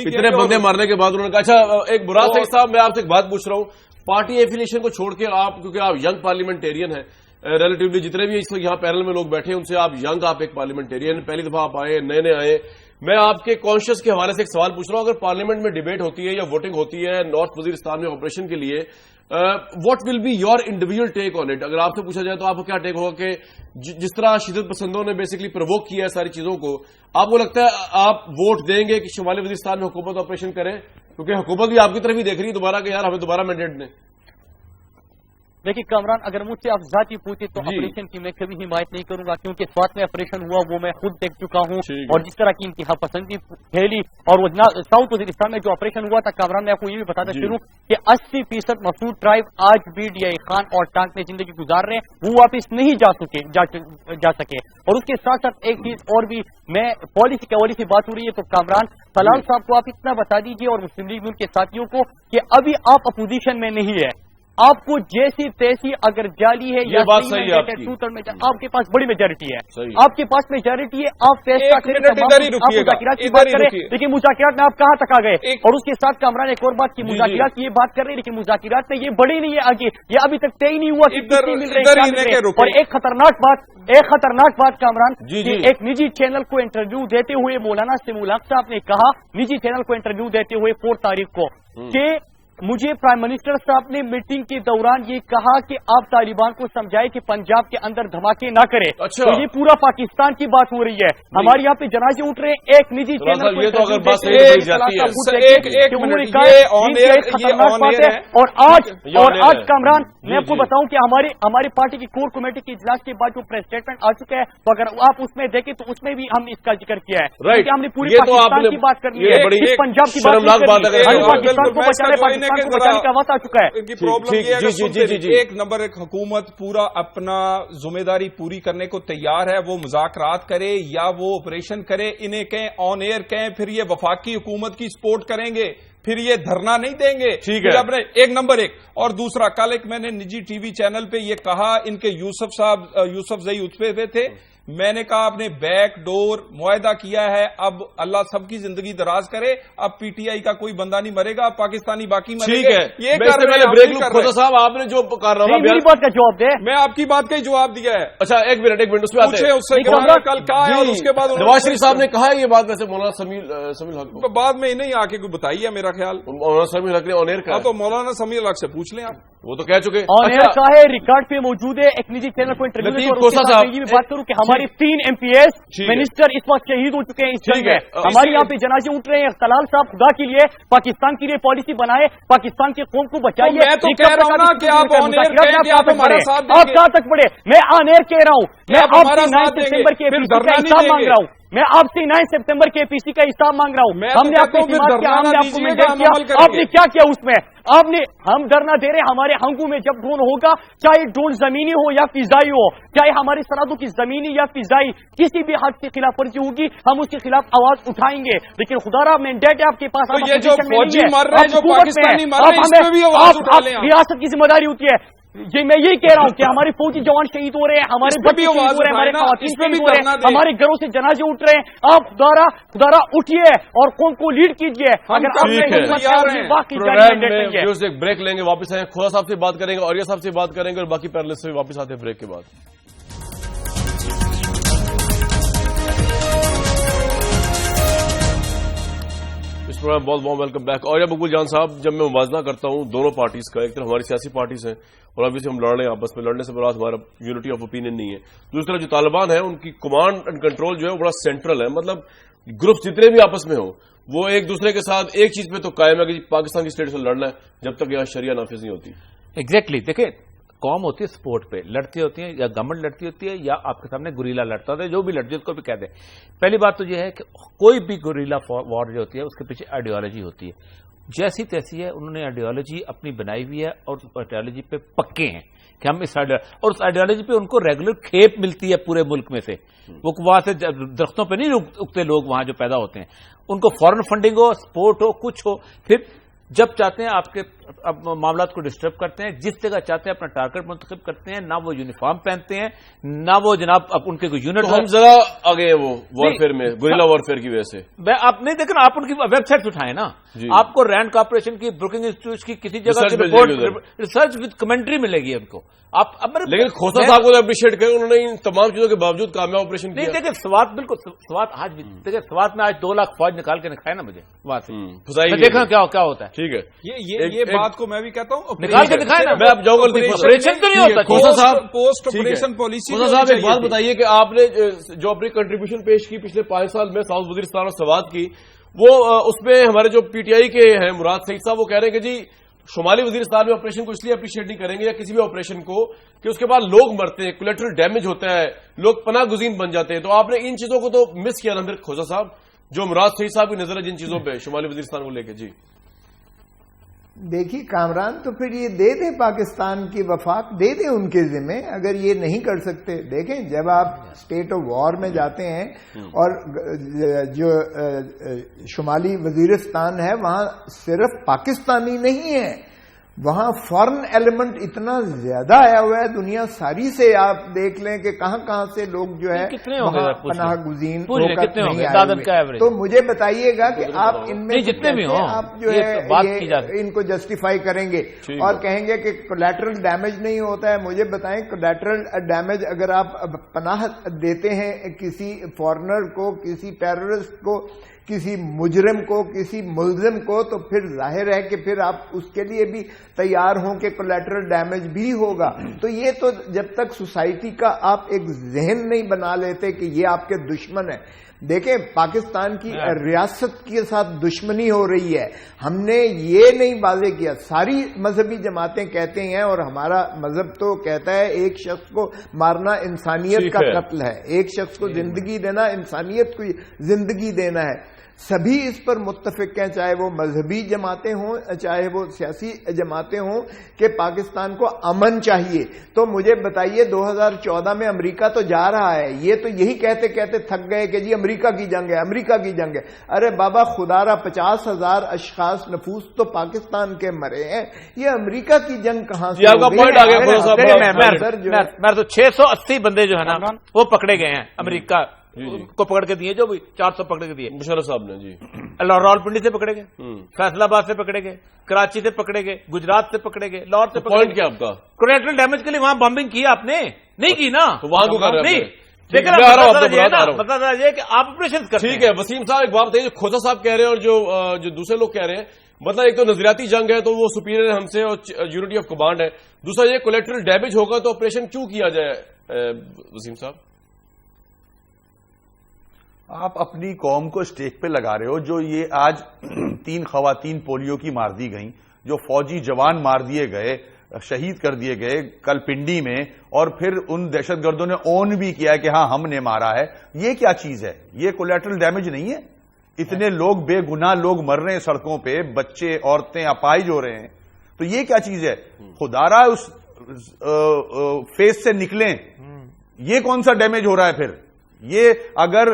[SPEAKER 1] اتنے بندے مرنے کے بعد انہوں نے کہا. اچھا ایک مراد صحیح صاحب, میں آپ سے ایک بات پوچھ رہا ہوں, پارٹی ایفیلیشن کو چھوڑ کے آپ, کیونکہ آپ ینگ پارلیمنٹیرین ہیں ریلیٹیولی, جتنے بھی اس وقت یہاں پینل میں لوگ بیٹھے ہیں ان سے آپ ینگ, آپ ایک پارلیمنٹیرین, پہلی دفعہ آپ آئے, نئے آئے, میں آپ کے کانشیس کے حوالے سے ایک سوال پوچھ رہا ہوں. اگر پارلیمنٹ میں ڈیبیٹ ہوتی ہے یا ووٹنگ ہوتی ہے نارتھ وزیرستان میں آپریشن کے لیے, what will be your individual take on it? اگر آپ سے پوچھا جائے تو آپ کو کیا ٹیک ہوگا کہ جس طرح شدت پسندوں نے بیسکلی پرووک کیا ہے ساری چیزوں کو, آپ کو لگتا ہے آپ ووٹ دیں گے کہ شمالی وزیرستان میں حکومت آپریشن کرے؟ کیونکہ حکومت بھی آپ کی طرف ہی دیکھ رہی ہے دوبارہ کہ یار ہمیں دوبارہ مینڈیٹ دیں.
[SPEAKER 6] دیکھیے کامران, اگر مجھ سے آپ ذاتی پوچھے تو آپریشن کی میں کبھی حمایت نہیں کروں گا, کیونکہ سوات میں آپریشن ہوا وہ میں خود دیکھ چکا ہوں, اور جس طرح کی انتہا پسندی پھیلی, اور وہ ساؤتھ وزیرستان میں جو آپریشن ہوا تھا کامران, میں آپ کو یہ بھی بتاتا چلوں کہ 80% مسعود ٹرائب آج بھی ڈی آئی خان اور ٹانک میں زندگی گزار رہے ہیں, وہ واپس نہیں جا سکے. اور اس کے ساتھ ساتھ ایک چیز اور بھی, میں پالیسی کے حوالے سے بات ہو رہی ہے تو کامران طلال صاحب کو آپ اتنا بتا دیجیے اور مسلم لیگ کے ساتھیوں کو کہ ابھی آپ اپوزیشن میں نہیں ہے, آپ کو جیسی تیسی اگر جالی ہے یا آپ کے پاس بڑی میجارٹی ہے, آپ کے پاس میجارٹی ہے, آپ فیصلہ مذاکرات کی بات کریں, لیکن مذاکرات میں آپ کہاں تک آ گئے؟ اور اس کے ساتھ کامران ایک اور بات کی, مذاکرات کی یہ بات کر رہے ہیں لیکن مذاکرات میں یہ بڑی نہیں ہے آگے, یہ ابھی تک طے نہیں ہوا کہ کتنے مل رہے ہیں. اور ایک خطرناک بات کامران, ایک نجی چینل کو انٹرویو دیتے ہوئے مولانا سمیع الحق صاحب نے کہا, نجی چینل کو انٹرویو دیتے ہوئے 4 تاریخ کو, کہ مجھے پرائم منسٹر صاحب نے میٹنگ کے دوران یہ کہا کہ آپ طالبان کو سمجھائے کہ پنجاب کے اندر دھماکے نہ کرے. تو یہ پورا پاکستان کی بات ہو رہی ہے, ہمارے یہاں پہ جنازے اٹھ رہے ہیں. ایک نجی چینل اور آج کامران میں آپ کو بتاؤں کہ ہماری پارٹی کی کور کمیٹی کے اجلاس کے بعد جو پریس اسٹیٹمنٹ آ چکا ہے, تو اگر آپ اس میں دیکھیں تو اس میں بھی ہم اس کا ذکر کیا ہے, کیونکہ ہم نے پوری پاکستان کی بات کرنی ہے, پنجاب کی بات پاکستان کو بچانے کا وقت آ چکا ہے.
[SPEAKER 8] ان کی پرابلم یہ ہے, ایک نمبر ایک حکومت پورا اپنا ذمہ داری پوری کرنے کو تیار ہے, وہ مذاکرات کرے یا وہ آپریشن کرے, انہیں کہیں آن ایئر کہیں, پھر یہ وفاقی حکومت کی سپورٹ کریں گے, پھر یہ دھرنا نہیں دیں گے. اپنے ایک نمبر ایک. اور دوسرا, کل ایک میں نے نجی ٹی وی چینل پہ یہ کہا, ان کے یوسف زئی اتفے پہ تھے, میں نے کہا آپ نے بیک ڈور معاہدہ کیا ہے, اب اللہ سب کی زندگی دراز کرے, اب پی ٹی آئی کا کوئی بندہ نہیں مرے گا, پاکستانی باقی مرے گا. یہ
[SPEAKER 1] صاحب آپ نے جو
[SPEAKER 6] میری بات کا جواب دے,
[SPEAKER 8] میں آپ کی بات کا ہی جواب دیا ہے.
[SPEAKER 1] اچھا ایک منٹ اس پہ آتے ہیں,
[SPEAKER 8] اس سے کل کہا ہے, اور اس کے بعد
[SPEAKER 1] نواز شریف صاحب نے کہا ہے یہ بات, ویسے مولانا سمیع الحق
[SPEAKER 8] بعد میں نہیں آ کے کوئی بتائی ہے میرا خیال.
[SPEAKER 1] مولانا سمیع الحق نے آن ایئر کہا,
[SPEAKER 8] تو مولانا سمیع الحق سے پوچھ لیں آپ,
[SPEAKER 1] وہ تو کہہ چکے
[SPEAKER 6] آن ایئر کا ہے, ریکارڈ پہ موجود ہے. ایک نجی چینل کو انٹرویو میں بات کروں کہ ہماری 3 MP منسٹر اس وقت شہید ہو چکے ہیں اس جنگ میں, ہمارے یہاں پہ جنازے اٹھ رہے ہیں. طلال صاحب خدا کے لیے پاکستان کے لیے پالیسی بنائے, پاکستان کے قوم کو بچائیے. آپ کہاں تک بڑھے, میں آن ایئر کہہ رہا ہوں, میں آپ سے 9 سپٹمبر کے حساب مانگ رہا ہوں, میں آپ سے 9 سپٹمبر کے پی سی کا حساب مانگ رہا ہوں. ہم نے آپ کو آپ نے کیا کیا اس میں, ہم دھرنا دے رہے, ہمارے ہنگو میں جب ڈرون ہوگا, چاہے ڈرون زمینی ہو یا فضائی ہو, چاہے ہماری سرحدوں کی زمینی یا فضائی کسی بھی حد کی خلاف ورزی ہوگی, ہم اس کے خلاف آواز اٹھائیں گے. لیکن خدا را مینڈیٹ ہے آپ کے پاس, ریاست کی ذمہ داری ہوتی ہے. یہ میں یہی کہہ رہا ہوں کہ ہمارے فوجی جوان شہید ہو رہے ہیں, ہمارے بچے شہید ہو رہے ہیں, ہمارے خواتین شہید ہو رہے ہیں, ہمارے گھروں سے جنازے اٹھ رہے ہیں. آپ خدا اٹھیے اور قوم کو لیڈ کیجیے. اگر
[SPEAKER 1] ایک بریک لیں گے, واپس آئیں, کھولا صاحب سے بات کریں گے, اوریا صاحب سے بات کریں گے, اور باقی پیرلسٹ سے واپس آتے ہیں بریک کے بعد. اس پروگرام بہت بہت ویلکم بیک. اور مقبول جان صاحب, جب میں موازنہ کرتا ہوں دونوں پارٹیز کا, ایک طرف ہماری سیاسی پارٹیز ہیں اور ابھی سے ہم لڑ رہے ہیں آپس میں, لڑنے سے بڑا ہمارا یونٹی آف اوپینین نہیں ہے. دوسری طرف جو طالبان ہیں ان کی کمانڈ اینڈ کنٹرول جو ہے وہ بڑا سینٹرل ہے, مطلب گروپ جتنے بھی آپس میں ہوں وہ ایک دوسرے کے ساتھ ایک چیز پہ تو قائم ہے کہ پاکستان کی اسٹیٹ سے لڑنا ہے جب تک یہاں شریعہ نافذ نہیں ہوتی.
[SPEAKER 4] ایگزیکٹلی. دیکھیں قوم ہوتی ہے سپورٹ پہ, لڑتی ہوتی ہیں, یا گورنمنٹ لڑتی ہوتی ہے یا آپ کے سامنے گوریلا لڑتا ہوتا ہے, جو بھی لڑتی ہے اس کو بھی کہہ دیں. پہلی بات تو یہ ہے کہ کوئی بھی گوریلا وار جو ہوتی ہے اس کے پیچھے آئیڈیالوجی ہوتی ہے. جیسی تیسی ہے, انہوں نے آئیڈیالوجی اپنی بنائی ہوئی ہے اور آئیڈیالوجی پہ پکے ہیں کہ ہم اور اس آئیڈیالوجی پہ ان کو ریگولر کھیپ ملتی ہے پورے ملک میں سے. وہ وہاں سے درختوں پہ نہیں اگتے لوگ وہاں جو پیدا ہوتے ہیں, ان کو فورن فنڈنگ ہو, سپورٹ ہو, کچھ ہو, پھر جب چاہتے ہیں آپ کے معاملات کو ڈسٹرب کرتے ہیں، جس جگہ چاہتے ہیں اپنا ٹارگٹ منتخب کرتے ہیں، نہ وہ یونیفارم پہنتے ہیں، نہ وہ جناب اب ان کے کوئی یونٹ.
[SPEAKER 1] ہم ذرا آگے وہ وارفیئر میں گوریلا وارفیئر کی وجہ سے
[SPEAKER 4] آپ نہیں دیکھیں، آپ ان کی ویب سائٹ اٹھائیں نا. آپ کو رینڈ کارپوریشن کی، بروکنگ انسٹیٹیوٹ کی کسی جگہ کی رپورٹ، ریسرچ وتھ کمنٹری ملے گی ان کو. آپ
[SPEAKER 1] لیکن کھوسا صاحب کو اپریشیٹ کریں، انہوں نے ان تمام چیزوں کے باوجود کامیاب آپریشن کیا.
[SPEAKER 4] نہیں دیکھیں سوات بالکل سوات آج بھی دیکھیں، سوات میں آج 2 لاکھ فوج نکال کے دکھائے نا مجھے وہاں سے، دیکھا کیا ہوتا ہے.
[SPEAKER 1] ٹھیک ہے،
[SPEAKER 8] یہ بات کو میں بھی کہتا ہوں،
[SPEAKER 4] نکال کے دکھائے نا.
[SPEAKER 1] میں اب جاؤں گا
[SPEAKER 4] آپریشن تو نہیں ہوتا.
[SPEAKER 1] کھوسا صاحب
[SPEAKER 8] پوسٹ آپریشن پالیسی.
[SPEAKER 1] کھوسا صاحب ایک بات بتائیے کہ آپ نے جو اپنی کنٹریبیوشن پیش کی پچھلے 5 سال میں ساؤتھ وزیرستان اور سوات کی، وہ اس میں ہمارے جو پی ٹی آئی کے ہیں مراد سعید صاحب، وہ کہہ رہے ہیں کہ جی شمالی وزیرستان میں آپریشن کو اس لیے اپریشیٹ نہیں کریں گے یا کسی بھی آپریشن کو کہ اس کے بعد لوگ مرتے ہیں، کولیٹرل ڈیمیج ہوتا ہے، لوگ پناہ گزین بن جاتے ہیں. تو آپ نے ان چیزوں کو تو مس کیا نا پھر کھوسا صاحب، جو مراد سعید صاحب کی نظر ہے جن چیزوں پہ شمالی وزیرستان کو لے کے. جی
[SPEAKER 7] دیکھیے کامران، تو پھر یہ دے دیں پاکستان کی وفاق، دے دیں ان کے ذمہ اگر یہ نہیں کر سکتے. دیکھیں جب آپ اسٹیٹ آف وار میں جاتے ہیں اور جو شمالی وزیرستان ہے وہاں صرف پاکستانی نہیں ہے، وہاں فارن ایلیمنٹ اتنا زیادہ آیا ہوا ہے دنیا ساری سے. آپ دیکھ لیں کہ کہاں کہاں سے لوگ جو ہے وہاں پناہ گزین تو مجھے بتائیے گا کہ آپ ان میں
[SPEAKER 4] جتنے بھی ہوں
[SPEAKER 7] آپ جو ہے ان کو جسٹیفائی کریں گے اور کہیں گے کہ کولیٹرل ڈیمیج نہیں ہوتا ہے. مجھے بتائیں کولیٹرل ڈیمیج اگر آپ پناہ دیتے ہیں کسی فارنر کو، کسی ٹیررسٹ کو، کسی مجرم کو، کسی ملزم کو، تو پھر ظاہر ہے کہ پھر آپ اس کے لیے بھی تیار ہوں کہ کولیٹرل ڈیمیج بھی ہوگا. تو یہ تو جب تک سوسائٹی کا آپ ایک ذہن نہیں بنا لیتے کہ یہ آپ کے دشمن ہے. دیکھیں پاکستان کی ریاست کے ساتھ دشمنی ہو رہی ہے. ہم نے یہ نہیں واضح کیا، ساری مذہبی جماعتیں کہتے ہیں اور ہمارا مذہب تو کہتا ہے ایک شخص کو مارنا انسانیت کا قتل ہے، ایک شخص کو زندگی دینا انسانیت کو زندگی دینا ہے. سبھی اس پر متفق ہیں، چاہے وہ مذہبی جماعتیں ہوں چاہے وہ سیاسی جماعتیں ہوں، کہ پاکستان کو امن چاہیے. تو مجھے بتائیے 2014 میں امریکہ تو جا رہا ہے، یہ تو یہی کہتے کہتے تھک گئے کہ جی امریکہ کی جنگ ہے، امریکہ کی جنگ ہے. ارے بابا خدا را 50,000 اشخاص نفوس تو پاکستان کے مرے ہیں، یہ امریکہ کی جنگ کہاں سے؟
[SPEAKER 4] میں تو 680 بندے جو ہے نا وہ پکڑے گئے ہیں امریکہ کو پکڑ کے دیے، جو بھی 400 پکڑ کے دیے
[SPEAKER 1] مشرف صاحب نے. جی
[SPEAKER 4] راول پنڈی سے پکڑے گئے، فیصلہ آباد سے پکڑے گئے، کراچی سے پکڑے گئے، گجرات سے پکڑے گئے، لاہور سے پکڑے گئے.
[SPEAKER 1] کیا آپ کا
[SPEAKER 4] کولیٹرل ڈیمیج کے لیے وہاں بمبنگ کی آپ نے نہیں کی نا،
[SPEAKER 1] تو وہاں کو کر رہے ہیں.
[SPEAKER 4] مطلب یہ کہ آپ آپریشن کرتے ہیں.
[SPEAKER 1] ٹھیک ہے وسیم صاحب، ایک بات بتائیے، جو کھوسا صاحب کہہ رہے ہیں اور جو دوسرے لوگ کہہ رہے ہیں، مطلب ایک تو نظریاتی جنگ ہے تو وہ سپیریئر ہم سے اور یونٹی آف کمانڈ ہے، دوسرا یہ کولیٹرل ڈیمیج ہوگا تو آپریشن کیوں کیا جائے؟ وسیم صاحب
[SPEAKER 5] آپ اپنی قوم کو اسٹیک پہ لگا رہے ہو. جو یہ آج 3 خواتین پولیو کی مار دی گئیں، جو فوجی جوان مار دیے گئے، شہید کر دیے گئے کل پنڈی میں، اور پھر ان دہشت گردوں نے اون بھی کیا کہ ہاں ہم نے مارا ہے، یہ کیا چیز ہے؟ یہ کولیٹرل ڈیمیج نہیں ہے؟ اتنے لوگ بے گناہ لوگ مر رہے ہیں سڑکوں پہ، بچے عورتیں اپاہج ہو رہے ہیں، تو یہ کیا چیز ہے؟ خدا را اس فیس سے نکلیں، یہ کون سا ڈیمیج ہو رہا ہے پھر؟ یہ اگر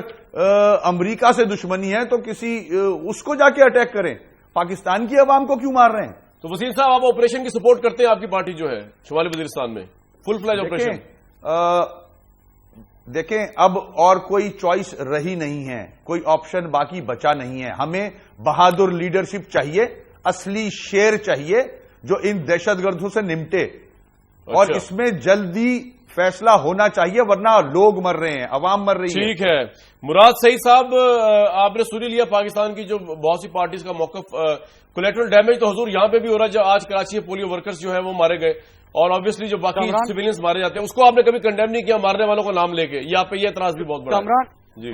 [SPEAKER 5] امریکہ سے دشمنی ہے تو کسی اس کو جا کے اٹیک کریں، پاکستان کی عوام کو کیوں مار رہے ہیں؟
[SPEAKER 1] تو وسیم صاحب آپ آپریشن کی سپورٹ کرتے ہیں؟ آپ کی پارٹی جو ہے شمالی وزیرستان میں فل فلیج آپریشن؟
[SPEAKER 5] دیکھیں اب اور کوئی چوائس رہی نہیں ہے، کوئی آپشن باقی بچا نہیں ہے. ہمیں بہادر لیڈرشپ چاہیے، اصلی شیر چاہیے جو ان دہشت گردوں سے نمٹے، اور اس میں جلدی فیصلہ ہونا چاہیے ورنہ لوگ مر رہے ہیں، عوام مر رہی ہے.
[SPEAKER 1] ٹھیک ہے مراد سعید صاحب، آپ نے سن لیا پاکستان کی جو بہت سی پارٹیز کا موقف. کولیٹرل ڈیمیج تو حضور یہاں پہ بھی ہو رہا ہے، جو آج کراچی میں پولیو ورکرز جو ہے وہ مارے گئے، اور آبویسلی جو باقی سویلینس مارے جاتے ہیں اس کو آپ نے کبھی کنڈیم نہیں کیا مارنے والوں کا نام لے کے، یہ آپ پہ یہ اعتراض بھی بہت بڑا ہے. جی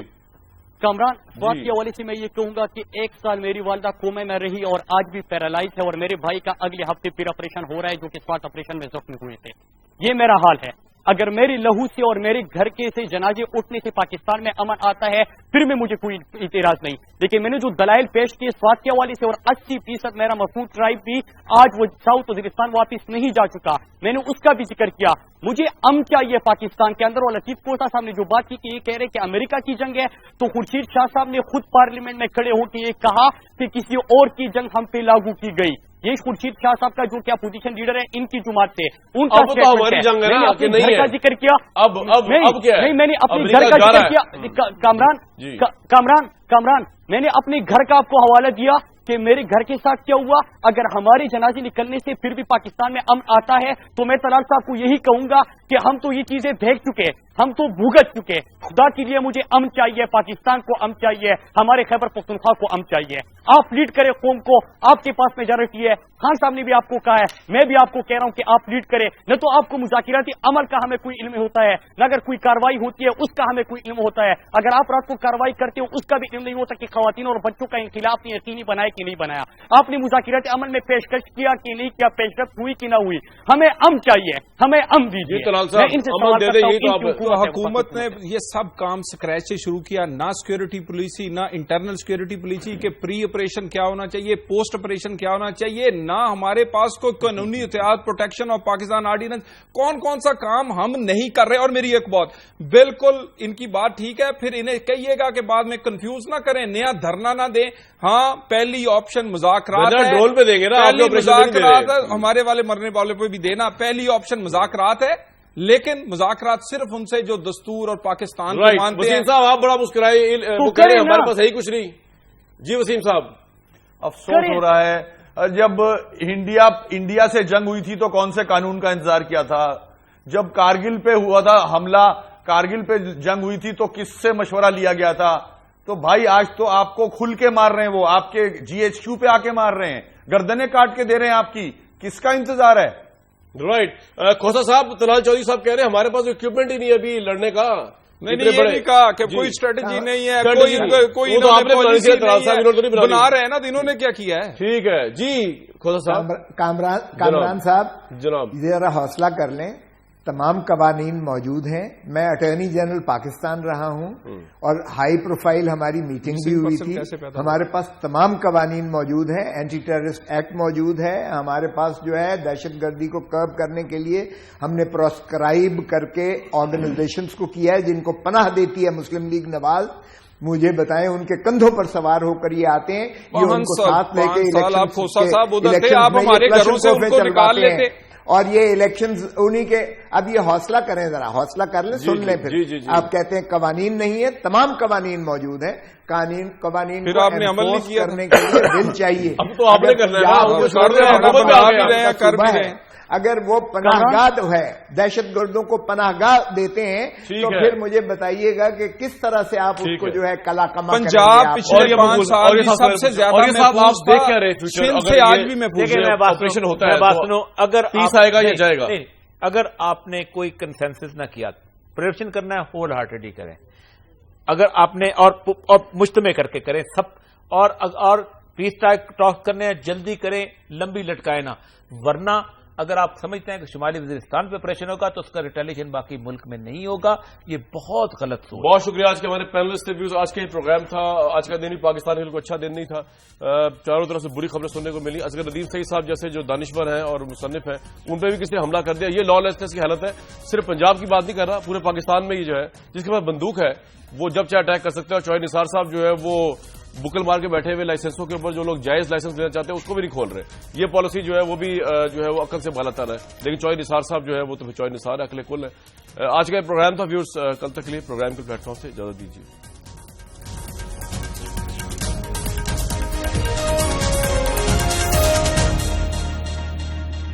[SPEAKER 6] کامران، بات کے حوالے سے میں یہ کہوں گا کہ 1 سال میری والدہ کومے میں رہی اور آج بھی پیرالائز ہے، اور میرے بھائی کا اگلے ہفتے پھر آپریشن ہو رہا ہے جو کہ سوات آپریشن میں زخمی ہوئے تھے. یہ میرا حال ہے. اگر میری لہو سے اور میرے گھر کے سے جنازے اٹھنے سے پاکستان میں امن آتا ہے پھر میں مجھے کوئی اعتراض نہیں. لیکن میں نے جو دلائل پیش کیے سوات کے حوالے سے اور 80% میرا مسعود ٹرائب بھی آج وہ ساؤتھ وزیرستان واپس نہیں جا چکا, میں نے اس کا بھی ذکر کیا. مجھے امن چاہیے پاکستان کے اندر. اور لطیف کوسا صاحب نے جو بات کی کہ یہ کہہ رہے کہ امریکہ کی جنگ ہے, تو خورشید شاہ صاحب نے خود پارلیمنٹ میں کھڑے ہو کے یہ کہا کہ کسی اور کی جنگ ہم پہ لاگو کی گئی. یہ خورشید شاہ صاحب کا جو کیا پوزیشن لیڈر ہے ان کی جماعت سے ان کا گھر کا ذکر کیا. نہیں, میں نے اپنے گھر کا ذکر کیا. کامران میں نے اپنے گھر کا آپ کو حوالہ دیا کہ میرے گھر کے ساتھ کیا ہوا. اگر ہمارے جنازے نکلنے سے پھر بھی پاکستان میں امن آتا ہے تو میں طلال صاحب کو یہی کہوں گا کہ ہم تو یہ چیزیں دیکھ چکے, ہم تو بھگت چکے. خدا کے لیے مجھے امن چاہیے, پاکستان کو امن چاہیے, ہمارے خیبر پختونخوا کو امن چاہیے. آپ لیڈ کریں قوم کو, آپ کے پاس میجورٹی ہے. خان صاحب نے بھی آپ کو کہا ہے, میں بھی آپ کو کہہ رہا ہوں کہ آپ لیڈ کریں. نہ تو آپ کو مذاکراتی عمل کا ہمیں کوئی علم ہوتا ہے, نہ اگر کوئی کاروائی ہوتی ہے اس کا ہمیں کوئی علم ہوتا ہے. اگر آپ رات کو کاروائی کرتے ہو اس کا بھی علم نہیں ہوتا کہ خواتین اور بچوں کا انخلاف نے یقینی بنایا کہ نہیں بنایا. آپ نے مذاکراتی عمل میں پیشکش کیا کہ نہیں کیا, پیش رفت ہوئی کہ نہ ہوئی. ہمیں امن چاہیے, ہمیں امن دیجیے.
[SPEAKER 8] حکومت نے یہ سب کام سکریچ سے شروع کیا, نہ سیکورٹی پالیسی, نہ انٹرنل سیکورٹی پالیسی کے پری آپریشن کیا ہونا چاہیے, پوسٹ آپریشن کیا ہونا چاہیے, نہ ہمارے پاس کوئی قانونی احتیاط پروٹیکشن آف پاکستان آرڈیننس. کون سا کام ہم نہیں کر رہے. اور میری ایک بات, بالکل ان کی بات ٹھیک ہے, پھر انہیں کہیے گا کہ بعد میں کنفیوز نہ کریں, نیا دھرنا نہ دیں. ہاں, پہلی آپشن مذاکرات ہے,
[SPEAKER 1] ڈول پہ دیں گے نا,
[SPEAKER 8] مذاکرات ہمارے والے مرنے والے پہ بھی دینا. پہلی آپشن مذاکرات ہے, لیکن مذاکرات صرف ان سے جو دستور اور پاکستان کو مانتے ہیں.
[SPEAKER 1] وسیم صاحب آپ بڑا مسکرائے, ہمارے پاس ہے ہی کچھ نہیں. جی وسیم صاحب,
[SPEAKER 5] افسوس ہو رہا ہے جب انڈیا سے جنگ ہوئی تھی تو کون سے قانون کا انتظار کیا تھا. جب کارگل پہ ہوا تھا حملہ, کارگل پہ جنگ ہوئی تھی تو کس سے مشورہ لیا گیا تھا. تو بھائی آج تو آپ کو کھل کے مار رہے ہیں, وہ آپ کے GHQ پہ آ کے مار رہے ہیں, گردنیں کاٹ کے دے رہے ہیں آپ کی. کس کا انتظار ہے؟
[SPEAKER 1] رائٹ. کھوسا صاحب, طلال چودھری صاحب کہہ رہے ہیں ہمارے پاس اکوپمنٹ ہی نہیں ہے ابھی لڑنے کا.
[SPEAKER 8] نہیں کہا کہ کوئی اسٹریٹجی نہیں ہے, کوئی بنا رہے ہیں نا, تو انہوں نے کیا کیا ہے.
[SPEAKER 1] ٹھیک ہے جی کھوسا صاحب.
[SPEAKER 7] کامران صاحب
[SPEAKER 1] جناب
[SPEAKER 7] ذرا حوصلہ کر لیں. تمام قوانین موجود ہیں. میں اٹارنی جنرل پاکستان رہا ہوں اور ہائی پروفائل ہماری میٹنگ بھی ہوئی تھی. ہمارے پاس تمام قوانین موجود ہیں. اینٹی ٹیررسٹ ایکٹ موجود ہے. ہمارے پاس جو ہے دہشت گردی کو کرب کرنے کے لیے ہم نے پروسکرائب کر کے آرگنائزیشنز کو کیا ہے جن کو پناہ دیتی ہے مسلم لیگ نواز. مجھے بتائیں ان کے کندھوں پر سوار ہو کر یہ آتے ہیں, یہ ان کو ساتھ لے کے الیکشن اور یہ الیکشنز انہی کے. اب یہ حوصلہ کریں, ذرا حوصلہ کر لیں, سن لیں. پھر آپ کہتے ہیں قوانین نہیں ہے, تمام قوانین موجود ہیں. قوانین کو انفورس کرنے کے لیے بل چاہیے. اگر وہ پناہ گاہ ہے, دہشت گردوں کو پناہ گاہ دیتے ہیں تو پھر مجھے بتائیے گا کہ کس طرح سے آپ اس کو جو ہے کلا کما
[SPEAKER 8] پنجاب پچھلے 5 سال سب سے زیادہ
[SPEAKER 1] آپریشن ہوتا ہے.
[SPEAKER 4] اگر
[SPEAKER 1] 30 آئے گا یا جائے گا.
[SPEAKER 4] اگر آپ نے کوئی کنسنسس نہ کیا, پریپریشن کرنا ہے ہول ہارٹیڈلی کریں. اگر آپ نے اور مجتمع کر کے کریں سب, اور پیس ٹاک کرنے ہیں جلدی کریں, لمبی لٹکائے نہ. ورنہ اگر آپ سمجھتے ہیں کہ شمالی وزیرستان پہ آپریشن ہوگا تو اس کا ریٹیلیشن باقی ملک میں نہیں ہوگا. یہ بہت غلط سوچ.
[SPEAKER 1] بہت شکریہ. آج کے ہمارے پینلسٹ ویوز, آج کا یہ پروگرام تھا. آج کا دن بھی پاکستان کے لیے کوئی اچھا دن نہیں تھا. چاروں طرف سے بری خبریں سننے کو ملی. اصغر ندیم سعید صاحب جیسے جو دانشور ہیں اور مصنف ہیں ان پہ بھی کسی نے حملہ کر دیا. یہ لا لیسنس کی حالت ہے. صرف پنجاب کی بات نہیں کر رہا, پورے پاکستان میں یہ جو ہے جس کے پاس بندوق ہے وہ جب چاہے اٹیک کر سکتے ہیں. اور چوہے نثار صاحب جو ہے وہ بکل مار کے بیٹھے ہوئے لائسنسوں کے اوپر جو لوگ جائز لائسنس لینا چاہتے ہیں اس کو بھی نہیں کھول رہے. یہ پالیسی جو ہے وہ بھی جو ہے وہ عقل سے بالا تر ہے. لیکن چوہے نثار صاحب جو ہے وہ تو چوہے نثار عقل کل ہے. آج کا یہ پروگرام تھا ویورز. کل تک کے لیے پروگرام کے پلیٹ فارم سے اجازت دیجیے.